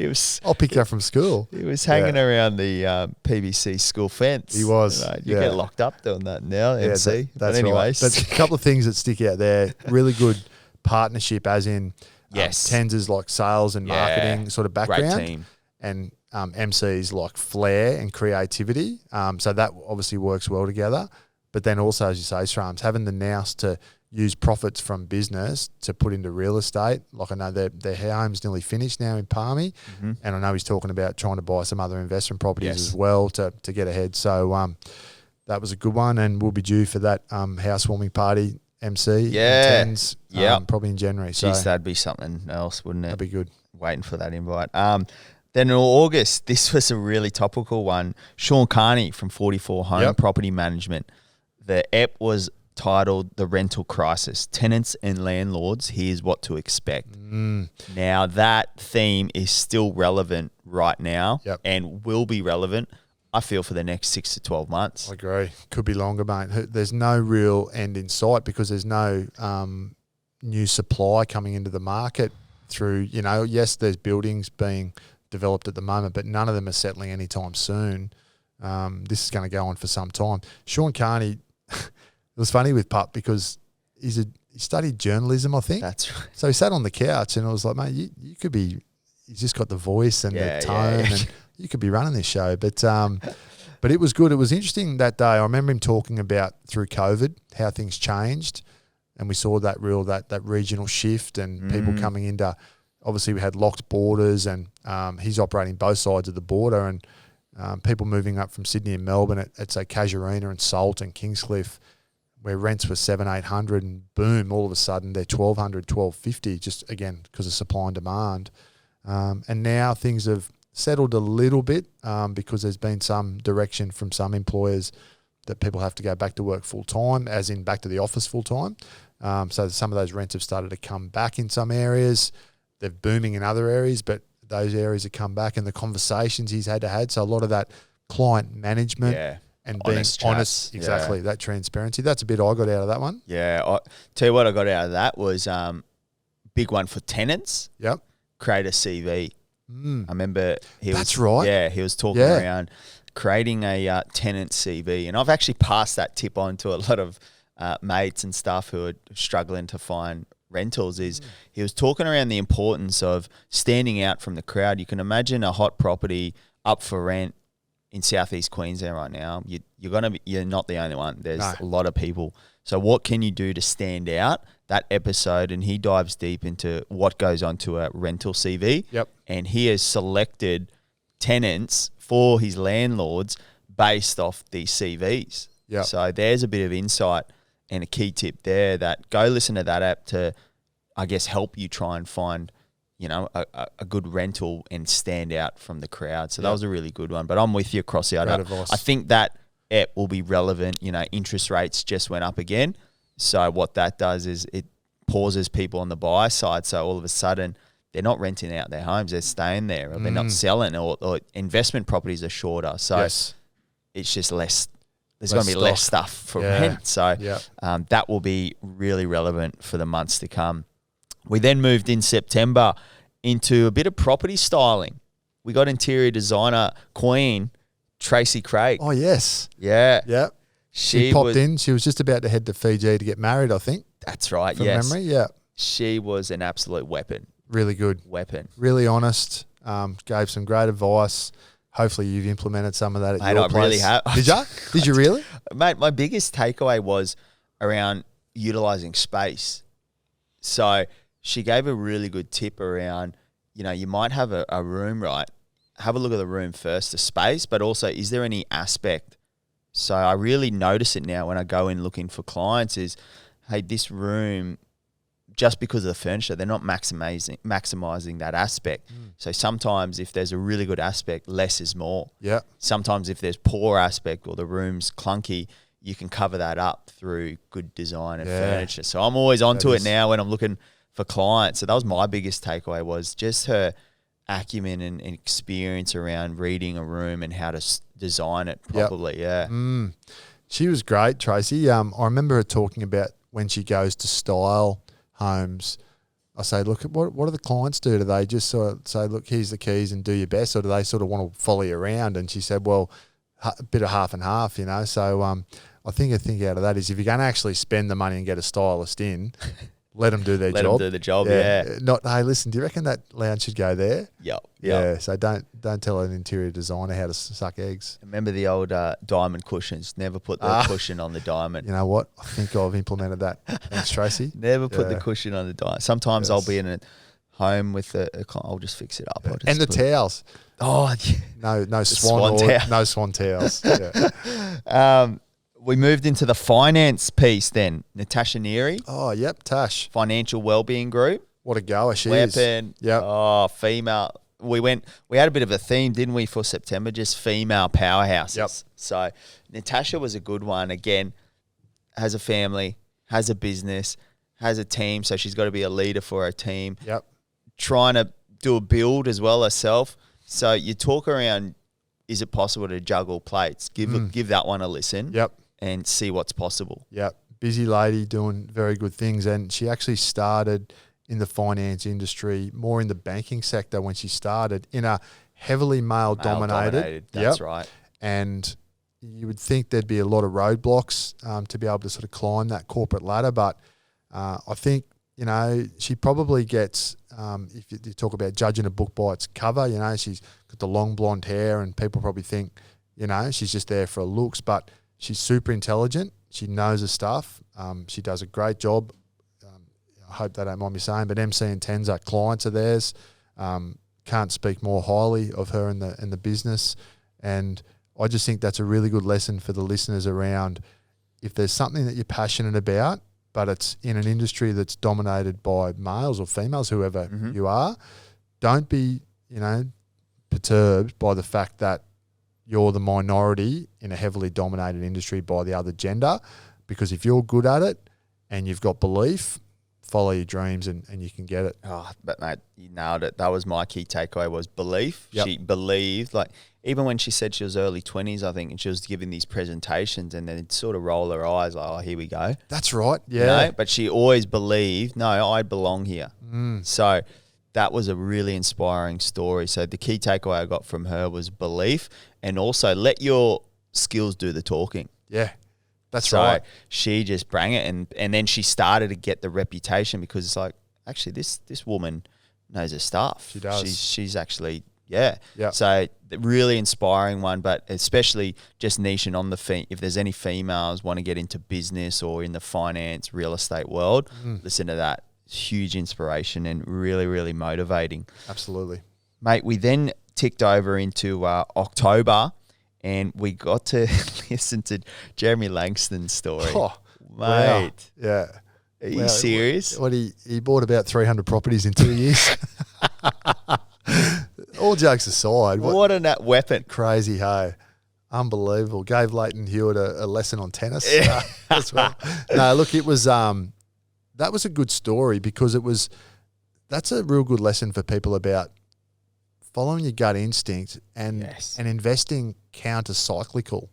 [SPEAKER 2] I'll pick you up from school.
[SPEAKER 1] He was hanging around the PBC school fence.
[SPEAKER 2] He was.
[SPEAKER 1] You get locked up doing that now, MC.
[SPEAKER 2] That's
[SPEAKER 1] anyways.
[SPEAKER 2] right. But a couple of things that stick out there. Really good partnership, as in
[SPEAKER 1] Yes.
[SPEAKER 2] Tenz's like sales and marketing sort of background.
[SPEAKER 1] Great team.
[SPEAKER 2] And MC's like flair and creativity. So that obviously works well together. But then also, as you say, Shrams, having the nous to use profits from business to put into real estate. Like I know their home's nearly finished now in Palmy.
[SPEAKER 1] Mm-hmm.
[SPEAKER 2] And I know he's talking about trying to buy some other investment properties as
[SPEAKER 1] Yes.
[SPEAKER 2] well to get ahead. So that was a good one. And we'll be due for that housewarming party, MC.
[SPEAKER 1] Yeah.
[SPEAKER 2] And Tens,
[SPEAKER 1] Yeah.
[SPEAKER 2] probably in January. So
[SPEAKER 1] Jeez, that'd be something else, wouldn't it?
[SPEAKER 2] that'd be good.
[SPEAKER 1] Waiting for that invite. Then in August, this was a really topical one. Sean Carney from 44 Home Property Management. The ep was titled The Rental Crisis. Tenants and landlords, here's what to expect. Now, that theme is still relevant right now and will be relevant, I feel, for the next 6 to 12 months.
[SPEAKER 2] I agree. Could be longer, mate. There's no real end in sight because there's no new supply coming into the market through, yes, there's buildings being developed at the moment, but none of them are settling anytime soon. This is going to go on for some time. Sean Carney, it was funny with Pup because he studied journalism, I think.
[SPEAKER 1] That's right.
[SPEAKER 2] So he sat on the couch and I was like, mate, you could be, he's just got the voice and the tone and you could be running this show. But it was good. It was interesting that day. I remember him talking about through COVID, how things changed. And we saw that regional shift and people coming into, obviously we had locked borders and he's operating both sides of the border and people moving up from Sydney and Melbourne at say Casuarina and Salt and Kingscliff, where rents were 700-800 and boom, all of a sudden they're 1,200, 1,250, just again because of supply and demand. And now things have settled a little bit because there's been some direction from some employers that people have to go back to work full time, as in back to the office full time. So some of those rents have started to come back in some areas. They're booming in other areas, but those areas have come back, and the conversations he's had to have. So a lot of that client management and
[SPEAKER 1] honest
[SPEAKER 2] being honest, exactly, that transparency. That's a bit I got out of that one.
[SPEAKER 1] Yeah, I tell you what I got out of that was big one for tenants.
[SPEAKER 2] Yep.
[SPEAKER 1] Create a CV. I remember
[SPEAKER 2] That's right.
[SPEAKER 1] Yeah, he was talking around creating a tenant CV, and I've actually passed that tip on to a lot of mates and stuff who are struggling to find rentals. He was talking around the importance of standing out from the crowd. You can imagine a hot property up for rent in Southeast Queensland right now. You're not the only one. There's a lot of people. So what can you do to stand out? That episode, and he dives deep into what goes onto a rental CV.
[SPEAKER 2] Yep.
[SPEAKER 1] And he has selected tenants for his landlords based off these CVs.
[SPEAKER 2] Yep.
[SPEAKER 1] So there's a bit of insight and a key tip there that go listen to that app to, I guess, help you try and find, a good rental and stand out from the crowd. So that was a really good one. But I'm with you, Crossy. I think that app will be relevant. Interest rates just went up again. So what that does is it pauses people on the buy side. So all of a sudden they're not renting out their homes. They're staying there, or they're not selling, or investment properties are shorter. So it's just less. There's going to be less stuff for rent. So that will be really relevant for the months to come. We then moved in September into a bit of property styling. We got interior designer queen Tracy Craig.
[SPEAKER 2] Oh, yes.
[SPEAKER 1] Yeah.
[SPEAKER 2] Yep. She popped in. She was just about to head to Fiji to get married, I think.
[SPEAKER 1] That's right,
[SPEAKER 2] from memory, yeah.
[SPEAKER 1] She was an absolute weapon.
[SPEAKER 2] Really good.
[SPEAKER 1] Weapon.
[SPEAKER 2] Really honest. Gave some great advice. Hopefully you've implemented some of that at your place.
[SPEAKER 1] I really have.
[SPEAKER 2] Did you? Did you really?
[SPEAKER 1] Mate, my biggest takeaway was around utilising space. So she gave a really good tip around, you might have a room, right? Have a look at the room first, the space, but also is there any aspect? So I really notice it now when I go in looking for clients is, hey, this room, just because of the furniture, they're not maximizing that aspect. So sometimes if there's a really good aspect, less is more.
[SPEAKER 2] Yeah.
[SPEAKER 1] Sometimes if there's poor aspect or the room's clunky, you can cover that up through good design and furniture. So I'm always onto it now when I'm looking for clients. So that was my biggest takeaway, was just her acumen and experience around reading a room and how to design it properly.
[SPEAKER 2] She was great, Tracy. I remember her talking about when she goes to style homes. I say, look, what do the clients do? Do they just sort of say, look, here's the keys and do your best, or do they sort of want to follow you around? And she said, well, a bit of half and half, So I think a thing out of that is if you're going to actually spend the money and get a stylist in, let them do their
[SPEAKER 1] Let
[SPEAKER 2] job.
[SPEAKER 1] them do the job, yeah.
[SPEAKER 2] Not, hey, listen, do you reckon that lounge should go there?
[SPEAKER 1] Yep.
[SPEAKER 2] Yeah, so don't tell an interior designer how to suck eggs.
[SPEAKER 1] Remember the old diamond cushions? Never put the cushion on the diamond.
[SPEAKER 2] You know what? I think I've implemented that. Thanks, Tracy.
[SPEAKER 1] Never put the cushion on the diamond. Sometimes I'll be in a home with I'll just fix it up.
[SPEAKER 2] Yeah. And the towels.
[SPEAKER 1] Oh, yeah.
[SPEAKER 2] No swan towel. No swan towels. Yeah.
[SPEAKER 1] We moved into the finance piece then. Natasha Neary.
[SPEAKER 2] Oh, yep, Tash.
[SPEAKER 1] Financial Wellbeing Group.
[SPEAKER 2] What a goer she
[SPEAKER 1] Weapon.
[SPEAKER 2] is. Yep.
[SPEAKER 1] Oh, female. We had a bit of a theme, didn't we, for September? Just female powerhouses.
[SPEAKER 2] Yep.
[SPEAKER 1] So Natasha was a good one. Again, has a family, has a business, has a team. So she's got to be a leader for her team.
[SPEAKER 2] Yep.
[SPEAKER 1] Trying to do a build as well herself. So you talk around, is it possible to juggle plates? Give that one a listen.
[SPEAKER 2] Yep.
[SPEAKER 1] And see what's possible.
[SPEAKER 2] Yep. Busy lady doing very good things. And she actually started in the finance industry, more in the banking sector when she started, in a heavily male-dominated.
[SPEAKER 1] That's right.
[SPEAKER 2] And you would think there'd be a lot of roadblocks to be able to sort of climb that corporate ladder. But I think, you know, she probably gets, if you talk about judging a book by its cover, you know, she's got the long blonde hair and people probably think, you know, she's just there for looks. But she's super intelligent. She knows her stuff. She does a great job. I hope they don't mind me saying, but MC and Tenza clients of theirs. Can't speak more highly of her in the business. And I just think that's a really good lesson for the listeners around, if there's something that you're passionate about, but it's in an industry that's dominated by males or females, whoever you are, don't be, you know, perturbed by the fact that you're the minority in a heavily dominated industry by the other gender, because if you're good at it and you've got belief, follow your dreams and you can get it.
[SPEAKER 1] Oh, but mate, you nailed it. That was my key takeaway, was belief.
[SPEAKER 2] Yep.
[SPEAKER 1] She believed, like, even when she said she was early 20s, I think, and she was giving these presentations and then sort of roll her eyes like, oh, here we go.
[SPEAKER 2] That's right. Yeah.
[SPEAKER 1] You know? But she always believed, no, I belong here. So that was a really inspiring story. So the key takeaway I got from her was belief, and also let your skills do the talking.
[SPEAKER 2] Yeah, that's right.
[SPEAKER 1] So she just bring it, and then she started to get the reputation, because it's like, actually, this woman knows her stuff.
[SPEAKER 2] She does.
[SPEAKER 1] She's actually, yeah.
[SPEAKER 2] Yeah.
[SPEAKER 1] So the really inspiring one, but especially just niching on if there's any females want to get into business or in the finance, real estate world, listen to that. Huge inspiration and really, really motivating.
[SPEAKER 2] Absolutely.
[SPEAKER 1] Mate, we then ticked over into October, and we got to listen to Jeremy Langston's story.
[SPEAKER 2] Oh,
[SPEAKER 1] mate.
[SPEAKER 2] Wow. Yeah.
[SPEAKER 1] Are you serious?
[SPEAKER 2] What he bought about 300 properties in 2 years. All jokes aside.
[SPEAKER 1] What a weapon.
[SPEAKER 2] Crazy, hey. Unbelievable. Gave Leighton Hewitt a lesson on tennis. As well. No, look, it was that was a good story, because that's a real good lesson for people about following your gut instinct and investing counter-cyclical.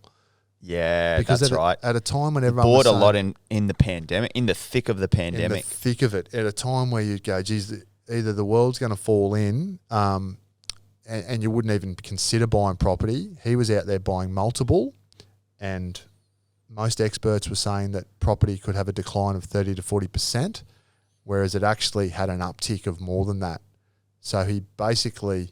[SPEAKER 1] Yeah,
[SPEAKER 2] because
[SPEAKER 1] that's right.
[SPEAKER 2] At a time when everyone
[SPEAKER 1] bought a lot in the pandemic, in the thick of the pandemic.
[SPEAKER 2] In the thick of it, at a time where you'd go, geez, either the world's going to fall in and you wouldn't even consider buying property. He was out there buying multiple, and most experts were saying that property could have a decline of 30 to 40%, whereas it actually had an uptick of more than that. So he basically,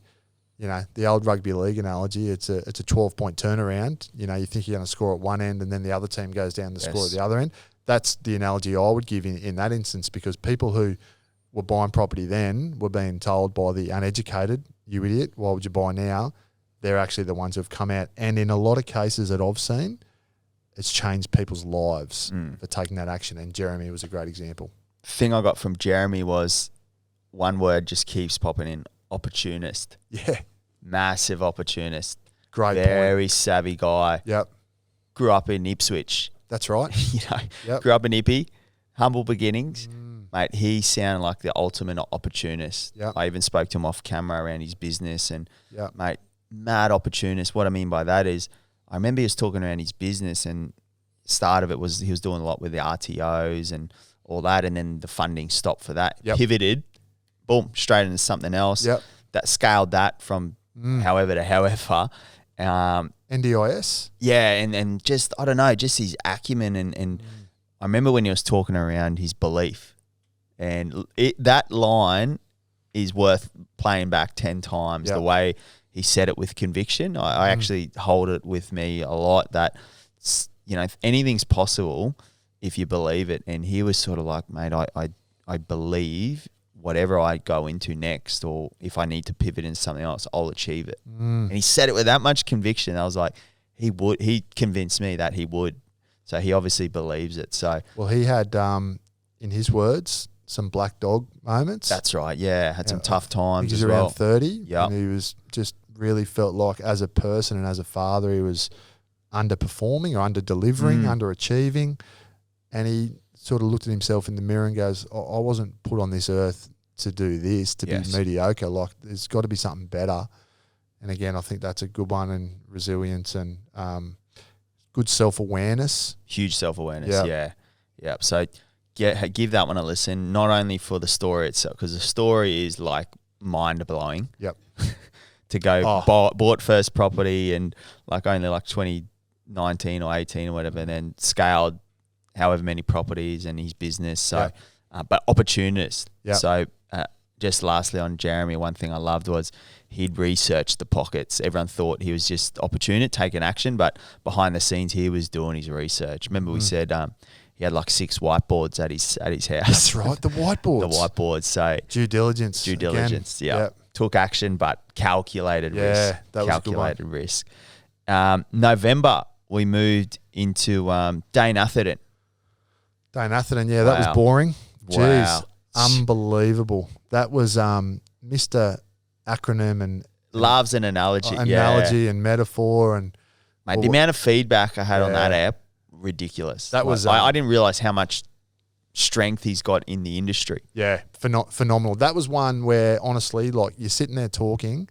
[SPEAKER 2] you know, the old rugby league analogy, it's a 12-point turnaround. You know, you think you're going to score at one end and then the other team goes down to score at the other end. That's the analogy I would give in that instance, because people who were buying property then were being told by the uneducated, you idiot, why would you buy now? They're actually the ones who have come out. And in a lot of cases that I've seen, it's changed people's lives for taking that action. And Jeremy was a great example.
[SPEAKER 1] Thing I got from Jeremy was, one word just keeps popping in: opportunist.
[SPEAKER 2] Yeah.
[SPEAKER 1] Massive opportunist.
[SPEAKER 2] Great
[SPEAKER 1] Very
[SPEAKER 2] point.
[SPEAKER 1] savvy guy.
[SPEAKER 2] Yep.
[SPEAKER 1] Grew up in Ipswich.
[SPEAKER 2] That's right.
[SPEAKER 1] You know, grew up in Ippy, humble beginnings. Mate, he sounded like the ultimate opportunist.
[SPEAKER 2] Yep.
[SPEAKER 1] I even spoke to him off camera around his business, and
[SPEAKER 2] Yep.
[SPEAKER 1] mate, mad opportunist. What I mean by that is, I remember he was talking around his business, and start of it was he was doing a lot with the RTOs and all that, and then the funding stopped for that.
[SPEAKER 2] Yep.
[SPEAKER 1] Pivoted, boom, straight into something else.
[SPEAKER 2] Yep.
[SPEAKER 1] That scaled that from however to however.
[SPEAKER 2] NDIS?
[SPEAKER 1] Yeah, and just, I don't know, just his acumen and I remember when he was talking around his belief, And that line is worth playing back 10 times.
[SPEAKER 2] Yep.
[SPEAKER 1] The way he said it with conviction. I actually hold it with me a lot that, you know, if anything's possible if you believe it. And he was sort of like, mate, I believe whatever I go into next, or if I need to pivot into something else, I'll achieve it. And he said it with that much conviction. I was like, he convinced me that he would. So he obviously believes it. So,
[SPEAKER 2] well, he had, in his words, some black dog moments.
[SPEAKER 1] That's right. Yeah. Had some tough times
[SPEAKER 2] He's
[SPEAKER 1] as
[SPEAKER 2] around
[SPEAKER 1] well.
[SPEAKER 2] 30.
[SPEAKER 1] Yeah.
[SPEAKER 2] And he was just really felt like as a person and as a father, he was underperforming or under-delivering, underachieving. And he sort of looked at himself in the mirror and goes, I wasn't put on this earth to do this, to be mediocre. Like, there's got to be something better. And again, I think that's a good one, and resilience and good self-awareness.
[SPEAKER 1] Huge self-awareness. Yeah. Yeah. So give that one a listen, not only for the story itself, because the story is like mind-blowing.
[SPEAKER 2] Yep.
[SPEAKER 1] To go bought first property and like only like 2019 or 18 or whatever, and then scaled however many properties and his business. So, but opportunist.
[SPEAKER 2] Yep.
[SPEAKER 1] So just lastly on Jeremy, one thing I loved was he'd researched the pockets. Everyone thought he was just opportunist, taking action, but behind the scenes he was doing his research. Remember we said he had like 6 whiteboards at his house.
[SPEAKER 2] That's right, the whiteboards.
[SPEAKER 1] The whiteboards. So
[SPEAKER 2] due diligence.
[SPEAKER 1] Yeah. Yep. Took action, but calculated risk.
[SPEAKER 2] That was
[SPEAKER 1] calculated risk. November, we moved into Dane Atherton.
[SPEAKER 2] Dane Atherton, that was boring.
[SPEAKER 1] Wow.
[SPEAKER 2] Jeez, unbelievable. That was Mr. Acronym and
[SPEAKER 1] loves an analogy.
[SPEAKER 2] And metaphor. And
[SPEAKER 1] mate, the amount of feedback I had on that app, ridiculous.
[SPEAKER 2] That was
[SPEAKER 1] I didn't realize how much strength he's got in the industry.
[SPEAKER 2] Yeah, phenomenal. That was one where, honestly, like, you're sitting there talking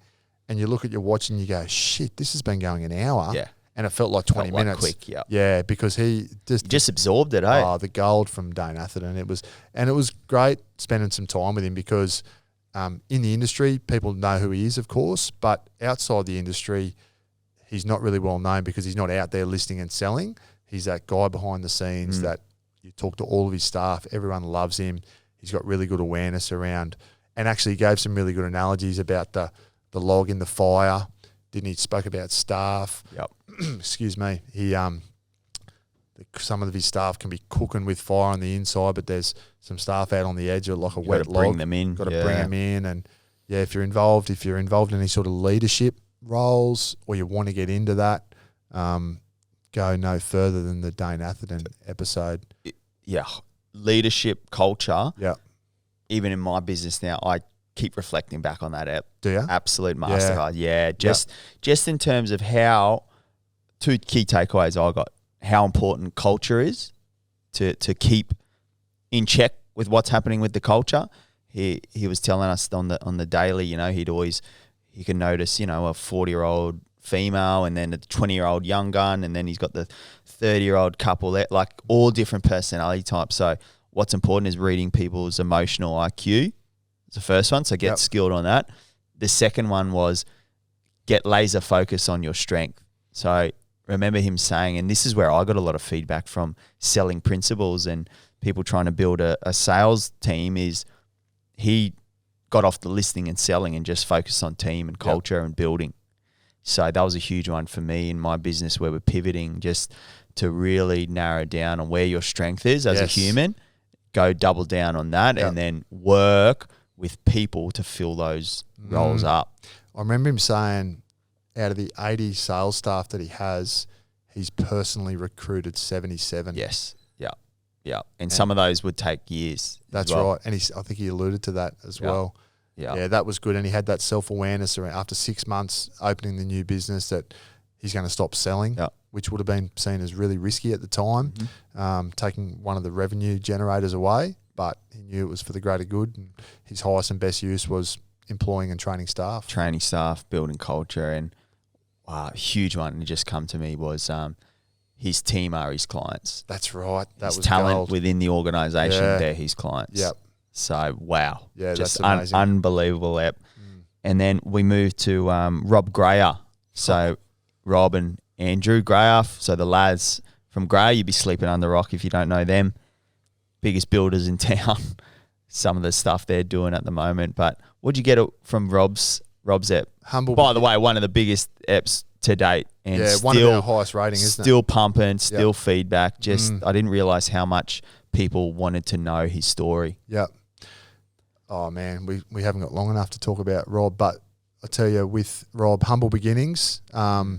[SPEAKER 2] and you look at your watch and you go, shit, this has been going an hour.
[SPEAKER 1] Yeah.
[SPEAKER 2] And it felt like 20 minutes.
[SPEAKER 1] Quick, yeah.
[SPEAKER 2] Yeah, because he
[SPEAKER 1] just absorbed it, eh?
[SPEAKER 2] Oh, the gold from Dane Atherton. It was great spending some time with him because in the industry, people know who he is, of course, but outside the industry, he's not really well known because he's not out there listing and selling. He's that guy behind the scenes that you talk to all of his staff. Everyone loves him. He's got really good awareness around, and actually gave some really good analogies about the log in the fire. Didn't he? Spoke about staff.
[SPEAKER 1] Yep.
[SPEAKER 2] Excuse me. He some of his staff can be cooking with fire on the inside, but there's some staff out on the edge of like a wet log.
[SPEAKER 1] Bring them in.
[SPEAKER 2] Got to bring them in, and if you're involved in any sort of leadership roles or you want to get into that, go no further than the Dane Atherton episode.
[SPEAKER 1] Yeah, leadership culture.
[SPEAKER 2] Yeah. Even
[SPEAKER 1] in my business now, I keep reflecting back on that app.
[SPEAKER 2] Do you?
[SPEAKER 1] Absolute masterclass. Yeah. Just in terms of how, 2 key takeaways I got, how important culture is to keep in check with what's happening with the culture. He was telling us on the daily, he can notice, a 40-year-old female and then a 20-year-old young gun, and then he's got the 30-year-old couple there, like all different personality types. So what's important is reading people's emotional IQ. It's the first one, so get skilled on that. The second one was get laser focus on your strength. So remember him saying, and this is where I got a lot of feedback from selling principals and people trying to build a sales team, is he got off the listening and selling and just focused on team and culture and building. So that was a huge one for me in my business, where we're pivoting just to really narrow down on where your strength is as a human, go double down on that, and then work with people to fill those roles up.
[SPEAKER 2] I remember him saying out of the 80 sales staff that he has, he's personally recruited 77.
[SPEAKER 1] Yes. Yeah. Yeah. And some of those would take years.
[SPEAKER 2] That's right. And I think he alluded to that as well.
[SPEAKER 1] Yeah.
[SPEAKER 2] Yeah, that was good. And he had that self-awareness around after 6 months opening the new business that he's going to stop selling, which would have been seen as really risky at the time, taking one of the revenue generators away. But he knew it was for the greater good, and his highest and best use was employing and training staff.
[SPEAKER 1] Training staff, building culture, and a huge one that just come to me was his team are his clients.
[SPEAKER 2] That's right. That was
[SPEAKER 1] talent
[SPEAKER 2] gold.
[SPEAKER 1] Within the organisation, they're his clients.
[SPEAKER 2] Yep.
[SPEAKER 1] So, wow.
[SPEAKER 2] Yeah,
[SPEAKER 1] just
[SPEAKER 2] that's amazing.
[SPEAKER 1] Unbelievable app. And then we moved to Rob Grayer. So, Rob and Andrew Grayer. So, the lads from Grayer, you'd be sleeping under a rock if you don't know them. Biggest builders in town. some of the stuff they're doing at the moment. But what'd you get from Rob's ep?
[SPEAKER 2] Humble.
[SPEAKER 1] By the way, one of the biggest eps to date, and
[SPEAKER 2] yeah,
[SPEAKER 1] still,
[SPEAKER 2] one of our highest rating, isn't it?
[SPEAKER 1] Still pumping, still feedback. I didn't realize how much people wanted to know his story.
[SPEAKER 2] Yep. Oh man, we haven't got long enough to talk about Rob, but I tell you, with Rob, humble beginnings. I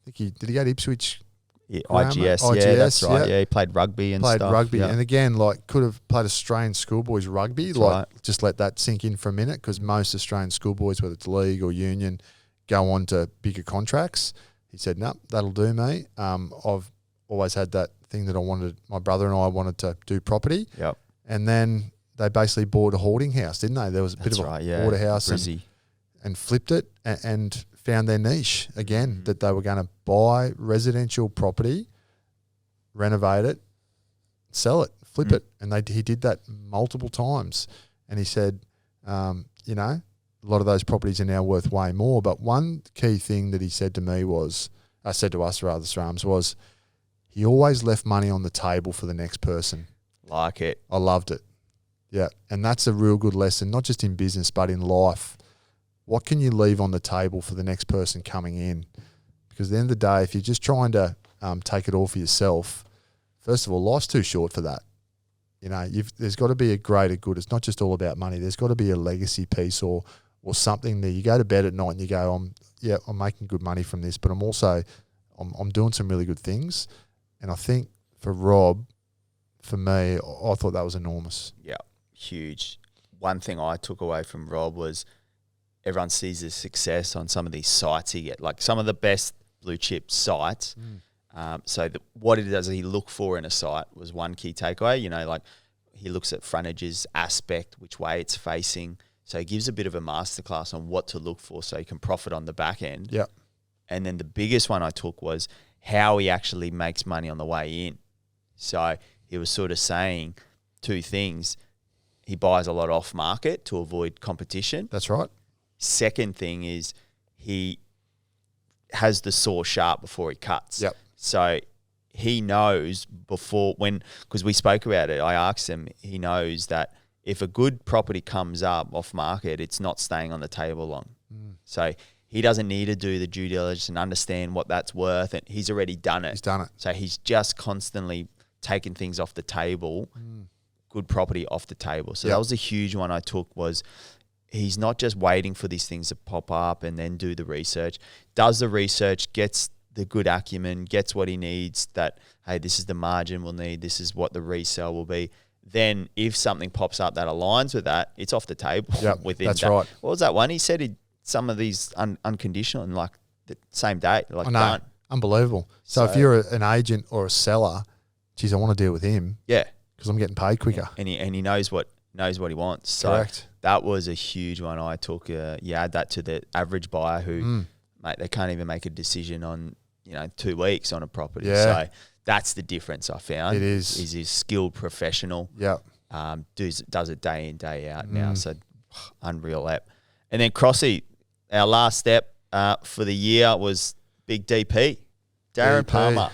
[SPEAKER 2] think did he go to Ipswich?
[SPEAKER 1] Yeah, IGS, yeah, that's right. Yeah, he played rugby and stuff.
[SPEAKER 2] Played rugby,
[SPEAKER 1] yeah.
[SPEAKER 2] and again, like could have played Australian schoolboys rugby.
[SPEAKER 1] That's
[SPEAKER 2] like,
[SPEAKER 1] right.
[SPEAKER 2] just let that sink in for a minute, because most Australian schoolboys, whether it's league or union, go on to bigger contracts. He said, "No, that'll do me." I've always had that thing that I wanted. My brother and I wanted to do property.
[SPEAKER 1] Yep.
[SPEAKER 2] And then they basically bought a hoarding house, didn't they? There was a bit of a hoarder house and flipped it and found their niche again, that they were going to buy residential property, renovate it, sell it, flip it. And he did that multiple times. And he said, you know, a lot of those properties are now worth way more. But one key thing that he said to me was, said to us rather, Strams, was he always left money on the table for the next person.
[SPEAKER 1] Like it.
[SPEAKER 2] I loved it. Yeah. And that's a real good lesson, not just in business, but in life. What can you leave on the table for the next person coming in? Because at the end of the day, if you're just trying to take it all for yourself, first of all, life's too short for that. You know, there's got to be a greater good. It's not just all about money. There's got to be a legacy piece or something that you go to bed at night and you go, I'm making good money from this, but I'm also I'm doing some really good things. And I think for Rob, for me, I thought that was enormous.
[SPEAKER 1] Yeah, huge. One thing I took away from Rob was everyone sees his success on some of these sites he get, like some of the best blue chip sites. So what does he look for in a site was one key takeaway. You know, like he looks at frontages, aspect, which way it's facing. So he gives a bit of a masterclass on what to look for so he can profit on the back end.
[SPEAKER 2] Yeah.
[SPEAKER 1] And then the biggest one I took was how he actually makes money on the way in. So he was sort of saying two things. He buys a lot off market to avoid competition.
[SPEAKER 2] That's right.
[SPEAKER 1] Second thing is he has the saw sharp before he cuts.
[SPEAKER 2] Yep.
[SPEAKER 1] So he knows because we spoke about it, I asked him, he knows that if a good property comes up off market, it's not staying on the table long. So he doesn't need to do the due diligence and understand what that's worth, and he's already done it.
[SPEAKER 2] He's done it.
[SPEAKER 1] So he's just constantly taking things off the table, good property off the table. So that was a huge one I took, was he's not just waiting for these things to pop up and then do the research. Does the research, gets the good acumen, gets what he needs, that, hey, this is the margin we'll need, this is what the resale will be. Then if something pops up that aligns with that, it's off the table.
[SPEAKER 2] Yep,
[SPEAKER 1] within
[SPEAKER 2] that's
[SPEAKER 1] that.
[SPEAKER 2] right.
[SPEAKER 1] What was that one? He said some of these unconditional and like the same day, like done.
[SPEAKER 2] Unbelievable. So if you're an agent or a seller, geez, I want to deal with him.
[SPEAKER 1] Yeah.
[SPEAKER 2] Because I'm getting paid quicker.
[SPEAKER 1] And he knows what he wants. So
[SPEAKER 2] correct.
[SPEAKER 1] That was a huge one I took. You add that to the average buyer who, mate, they can't even make a decision on, 2 weeks on a property.
[SPEAKER 2] Yeah.
[SPEAKER 1] So that's the difference I found.
[SPEAKER 2] It is.
[SPEAKER 1] Is he's skilled professional.
[SPEAKER 2] Yeah.
[SPEAKER 1] Does it day in, day out now. So unreal app. And then Crossy, our last step for the year was Big DP, Darren Palmer.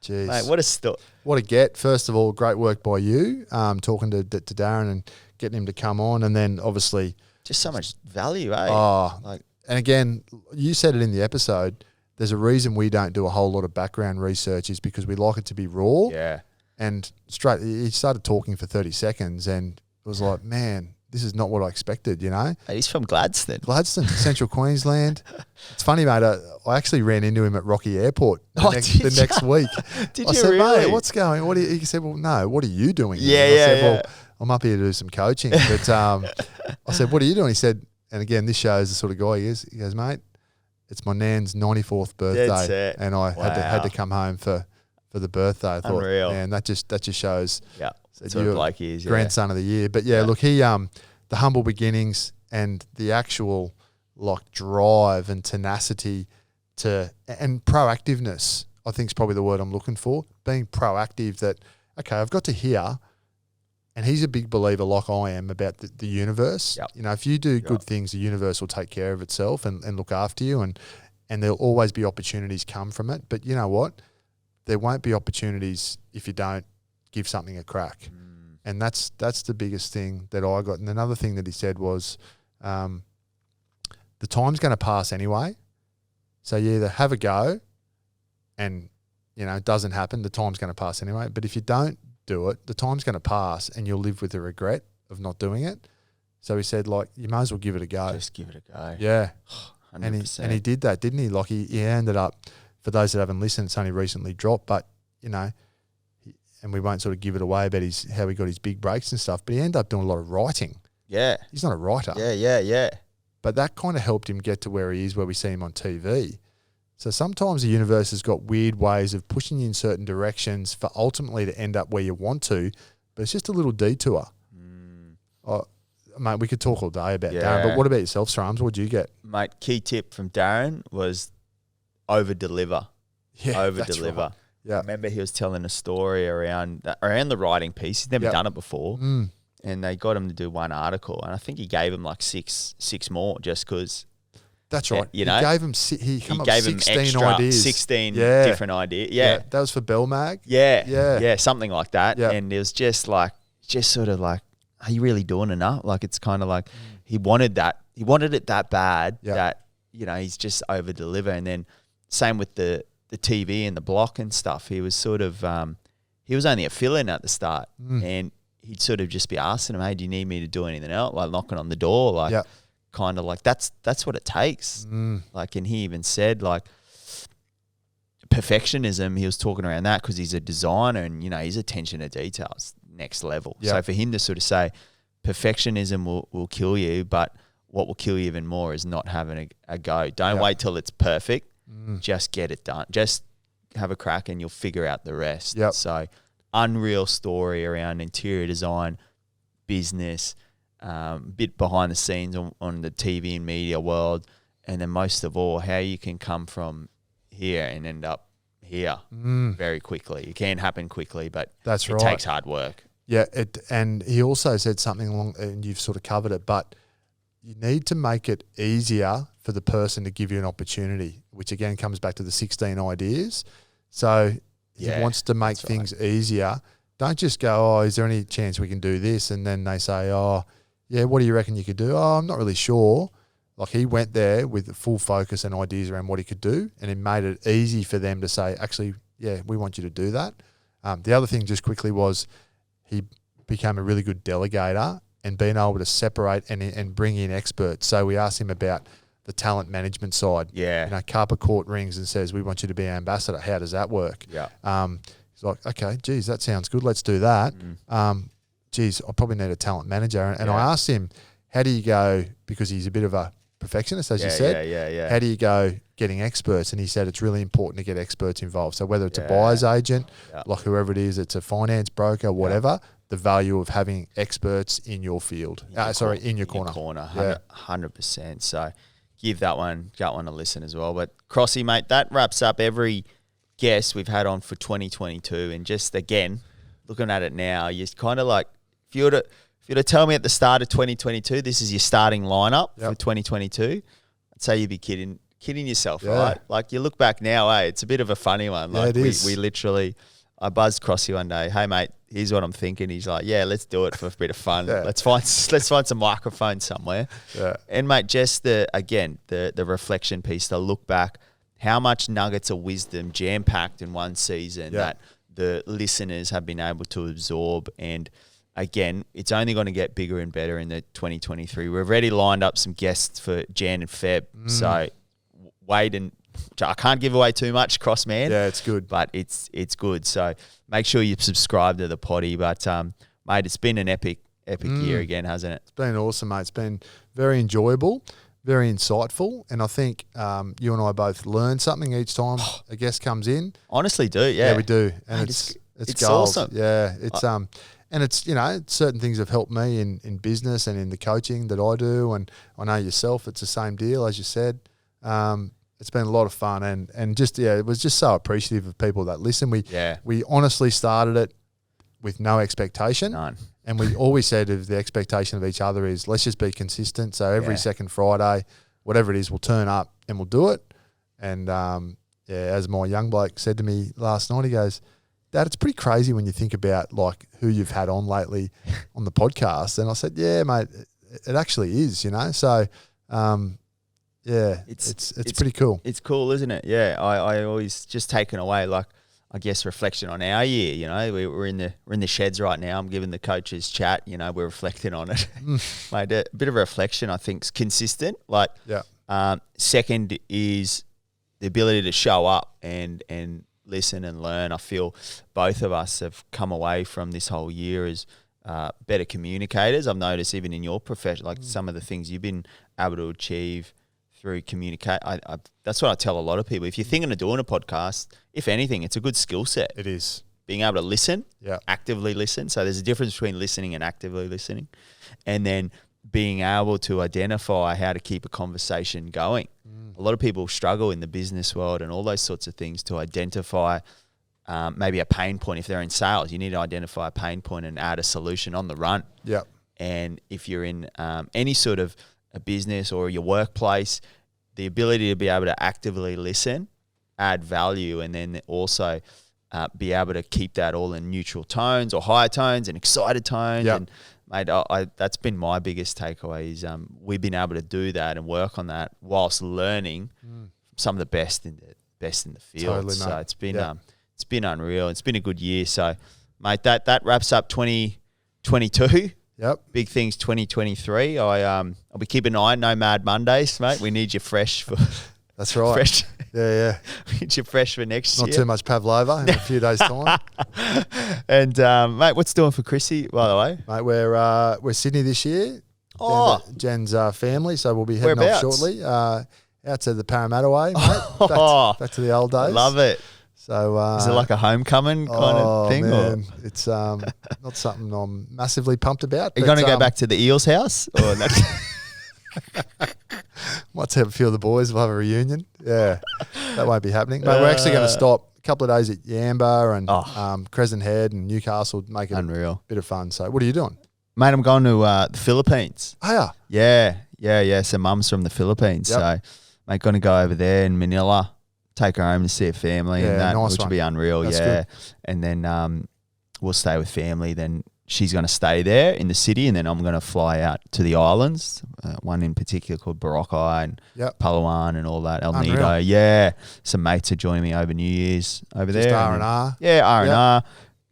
[SPEAKER 2] Jeez.
[SPEAKER 1] Mate, what a story.
[SPEAKER 2] What a get. First of all, great work by you, talking to Darren and getting him to come on. And then obviously...
[SPEAKER 1] just so much value, eh?
[SPEAKER 2] And again, you said it in the episode, there's a reason we don't do a whole lot of background research, is because we like it to be raw.
[SPEAKER 1] Yeah.
[SPEAKER 2] And he started talking for 30 seconds and it was like, man, this is not what I expected, Hey,
[SPEAKER 1] he's from Gladstone,
[SPEAKER 2] Central Queensland. It's funny, mate. I actually ran into him at Rocky Airport the next week.
[SPEAKER 1] I
[SPEAKER 2] said,
[SPEAKER 1] really?
[SPEAKER 2] Mate, what's going on? He said, well, no, what are you doing?
[SPEAKER 1] Yeah,
[SPEAKER 2] I said,
[SPEAKER 1] yeah.
[SPEAKER 2] well, I'm up here to do some coaching. But I said, what are you doing? He said, and again, this shows the sort of guy he is. He goes, mate, it's my nan's 94th birthday. And I had to come home for the birthday. I thought,
[SPEAKER 1] unreal.
[SPEAKER 2] Man, that just shows.
[SPEAKER 1] Yeah.
[SPEAKER 2] That's
[SPEAKER 1] what like he is.
[SPEAKER 2] Grandson of the year. But look, he the humble beginnings and the actual drive and tenacity and proactiveness, I think is probably the word I'm looking for. Being proactive, that, okay, I've got to hear, and he's a big believer like I am about the universe.
[SPEAKER 1] Yep.
[SPEAKER 2] If you do good things, the universe will take care of itself and look after you, and there'll always be opportunities come from it. But you know what? There won't be opportunities if you don't give something a crack. And that's the biggest thing that I got. And another thing that he said was, the time's going to pass anyway. So you either have a go and, it doesn't happen, the time's going to pass anyway. But if you don't do it, the time's going to pass and you'll live with the regret of not doing it. So he said, you may as well give it a go.
[SPEAKER 1] Just give it a go.
[SPEAKER 2] Yeah.
[SPEAKER 1] 100%.
[SPEAKER 2] And he did that, didn't he? He ended up, for those that haven't listened, it's only recently dropped, but, and we won't sort of give it away about how he got his big breaks and stuff, but he ended up doing a lot of writing.
[SPEAKER 1] Yeah.
[SPEAKER 2] He's not a writer.
[SPEAKER 1] Yeah.
[SPEAKER 2] But that kind of helped him get to where he is, where we see him on TV. So sometimes the universe has got weird ways of pushing you in certain directions for ultimately to end up where you want to, but it's just a little detour. Oh, mate, we could talk all day about Darren, but what about yourself, Srams? What did you get?
[SPEAKER 1] Mate, key tip from Darren was over-deliver.
[SPEAKER 2] Yeah,
[SPEAKER 1] Over-deliver.
[SPEAKER 2] Right. Yeah.
[SPEAKER 1] I remember he was telling a story around the writing piece. He's never done it before. And they got him to do one article. And I think he gave him six more just because.
[SPEAKER 2] That's right.
[SPEAKER 1] He
[SPEAKER 2] gave him, he came up with 16 ideas.
[SPEAKER 1] 16 different ideas. Yeah.
[SPEAKER 2] That was for Bell Mag.
[SPEAKER 1] Yeah, something like that.
[SPEAKER 2] Yeah.
[SPEAKER 1] And it was just sort of like, are you really doing enough? It's kind of like he wanted it that bad that, he's just over deliver. And then same with the TV and the block and stuff. He was sort of, he was only a fill-in at the start and he'd sort of just be asking him, hey, do you need me to do anything else? Knocking on the door, kind of that's what it takes. And he even said perfectionism, he was talking around that because he's a designer and, his attention to details next level. So for him to sort of say perfectionism will kill you, but what will kill you even more is not having a go. Don't wait till it's perfect. Just get it done. Just have a crack and you'll figure out the rest. So unreal story around interior design, business, bit behind the scenes on the TV and media world, and then most of all, how you can come from here and end up here very quickly. It can happen quickly, but it takes hard work.
[SPEAKER 2] Yeah, and he also said something along, and you've sort of covered it, but you need to make it easier for the person to give you an opportunity, which again comes back to the 16 ideas. So he wants to make things easier. Don't just go, is there any chance we can do this? And then they say, what do you reckon you could do? I'm not really sure. He went there with full focus and ideas around what he could do, and it made it easy for them to say, actually, we want you to do that. The other thing just quickly was he became a really good delegator and being able to separate and bring in experts. So we asked him about the talent management side. Yeah. Carper Court rings and says, we want you to be our ambassador. How does that work? Yeah. He's like, okay, geez, that sounds good. Let's do that. Geez, I probably need a talent manager. And I asked him, how do you go, because he's a bit of a perfectionist, as you said. Yeah. How do you go getting experts? And he said it's really important to get experts involved. So whether it's a buyer's agent, whoever it is, it's a finance broker, whatever, the value of having experts in your field. In your corner.
[SPEAKER 1] 100%. So give that one a listen as well. But Crossy, mate, that wraps up every guest we've had on for 2022. And just again, looking at it now, you're kind of like, if you were to tell me at the start of 2022, this is your starting lineup for 2022, I'd say you'd be kidding yourself, right? You look back now, it's a bit of a funny one.
[SPEAKER 2] It is.
[SPEAKER 1] We literally, I buzzed Crossy one day, hey mate, here's what I'm thinking. He's like, let's do it for a bit of fun. Let's find some microphones somewhere. And mate, just the reflection piece, to look back, how much nuggets of wisdom jam-packed in one season that the listeners have been able to absorb. And again, it's only going to get bigger and better in the 2023. We've already lined up some guests for Jan and Feb. So wait, and I can't give away too much, Cross man.
[SPEAKER 2] Yeah, it's good.
[SPEAKER 1] But it's good. So make sure you subscribe to the potty. But mate, it's been an epic year again, hasn't it?
[SPEAKER 2] It's been awesome, mate. It's been very enjoyable, very insightful. And I think you and I both learn something each time a guest comes in.
[SPEAKER 1] Honestly do,
[SPEAKER 2] Yeah, we do. And
[SPEAKER 1] mate,
[SPEAKER 2] it's
[SPEAKER 1] gold.
[SPEAKER 2] Awesome. Yeah, it's and it's, certain things have helped me in business and in the coaching that I do. And I know yourself, it's the same deal, as you said. It's been a lot of fun and just, it was just so appreciative of people that listen. We honestly started it with no expectation.
[SPEAKER 1] None.
[SPEAKER 2] And we always said the expectation of each other is let's just be consistent. So every second Friday, whatever it is, we'll turn up and we'll do it. And as my young bloke said to me last night, he goes, Dad, it's pretty crazy when you think about like who you've had on lately on the podcast. And I said, yeah, mate, it actually is, you know. So, yeah, it's pretty cool.
[SPEAKER 1] It's cool, isn't it? Yeah, I always just taken away, like, I guess, reflection on our year. You know, we're in the sheds right now. I'm giving the coaches chat. You know, we're reflecting on it. Mate, a bit of reflection, I think, is consistent. Like, second is the ability to show up and listen and learn. I feel both of us have come away from this whole year as better communicators. I've noticed even in your profession, like some of the things you've been able to achieve through communicate. That's what I tell a lot of people. If you're thinking of doing a podcast, if anything, it's a good skill set.
[SPEAKER 2] It is.
[SPEAKER 1] Being able to listen, actively listen. So there's a difference between listening and actively listening. And then being able to identify how to keep a conversation going. A lot of people struggle in the business world and all those sorts of things to identify maybe a pain point. If they're in sales, you need to identify a pain point and add a solution on the run.
[SPEAKER 2] Yeah.
[SPEAKER 1] And if you're in any sort of a business or your workplace, the ability to be able to actively listen, add value, and then also be able to keep that all in neutral tones or higher tones and excited tones.
[SPEAKER 2] Yep.
[SPEAKER 1] And mate, that's been my biggest takeaway is we've been able to do that and work on that whilst learning some of the best in the field.
[SPEAKER 2] Totally,
[SPEAKER 1] so
[SPEAKER 2] mate.
[SPEAKER 1] it's been unreal. It's been a good year. So, mate, that wraps up 2022.
[SPEAKER 2] Yep.
[SPEAKER 1] Big things 2023. I'll be keeping an eye on no Mad Mondays, mate. We need you fresh for
[SPEAKER 2] That's right.
[SPEAKER 1] fresh.
[SPEAKER 2] Yeah.
[SPEAKER 1] We need you fresh for next year.
[SPEAKER 2] Not too much pavlova in a few days' time.
[SPEAKER 1] And mate, what's doing for Chrissy, by the way?
[SPEAKER 2] Mate, we're Sydney this year.
[SPEAKER 1] Oh.
[SPEAKER 2] Jen's family, so we'll be heading off
[SPEAKER 1] Whereabouts?
[SPEAKER 2] shortly. Out to the Parramatta way, mate. Back to the old days.
[SPEAKER 1] Love it.
[SPEAKER 2] So
[SPEAKER 1] is it like a homecoming kind of thing?
[SPEAKER 2] Man,
[SPEAKER 1] Or?
[SPEAKER 2] it's not something I'm massively pumped about.
[SPEAKER 1] Are you going to go back to the Eels house? Or
[SPEAKER 2] might have a few of the boys. We'll have a reunion. Yeah, that won't be happening. Mate, we're actually going to stop a couple of days at Yamba and Crescent Head and Newcastle, make it
[SPEAKER 1] unreal.
[SPEAKER 2] A bit of fun. So what are you doing?
[SPEAKER 1] Mate, I'm going to the Philippines.
[SPEAKER 2] Oh, yeah.
[SPEAKER 1] Yeah. So mum's from the Philippines.
[SPEAKER 2] Yep.
[SPEAKER 1] So, mate, going to go over there in Manila, take her home to see her family, and that,
[SPEAKER 2] nice
[SPEAKER 1] which
[SPEAKER 2] one.
[SPEAKER 1] will be unreal.
[SPEAKER 2] That's
[SPEAKER 1] good.
[SPEAKER 2] good.
[SPEAKER 1] And then we'll stay with family. Then she's going to stay there in the city, and then I'm going to fly out to the islands. One in particular called Boracay and Palawan and all that. El
[SPEAKER 2] Unreal.
[SPEAKER 1] Nido. Yeah. Some mates are joining me over New Year's over
[SPEAKER 2] Just
[SPEAKER 1] there.
[SPEAKER 2] R&R.
[SPEAKER 1] Yeah, R&R.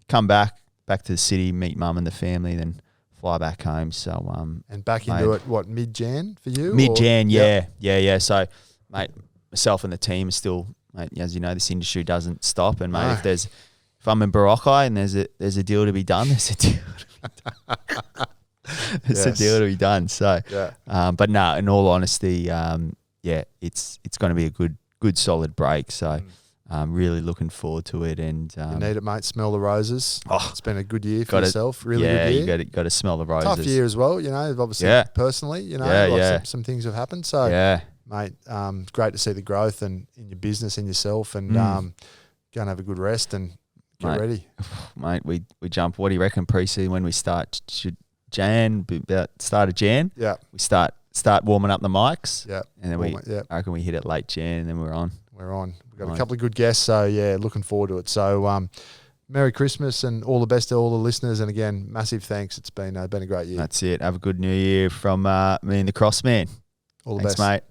[SPEAKER 1] Come back to the city, meet mum and the family, then fly back home. So
[SPEAKER 2] and back into it, what, mid-Jan for you?
[SPEAKER 1] Mid-Jan, yeah. So, mate, myself and the team are still, mate, as you know, this industry doesn't stop. And, mate, if I'm in Boracay and there's a deal to be done, there's a deal to be done. There's a deal to be done. So, but no, in all honesty, it's going to be a good solid break. So, I'm really looking forward to it. And
[SPEAKER 2] you need it, mate. Smell the roses. It's been a good year for yourself. Really good year.
[SPEAKER 1] You got to smell the roses.
[SPEAKER 2] Tough year as well, you know, obviously personally, you know, some things have happened. So, mate, it's great to see the growth and in your business and yourself, and go and have a good rest and get ready.
[SPEAKER 1] Mate, we jump. What do you reckon pre-season when we start? Should Jan, about start of Jan?
[SPEAKER 2] Yeah.
[SPEAKER 1] We start warming up the mics.
[SPEAKER 2] Yeah.
[SPEAKER 1] And then I reckon we hit it late Jan and then we're on.
[SPEAKER 2] We've got a couple of good guests, so looking forward to it. So Merry Christmas and all the best to all the listeners. And again, massive thanks. It's been a great year.
[SPEAKER 1] That's it. Have a good new year from me and the Crossman.
[SPEAKER 2] All the
[SPEAKER 1] Thanks,
[SPEAKER 2] best,
[SPEAKER 1] mate.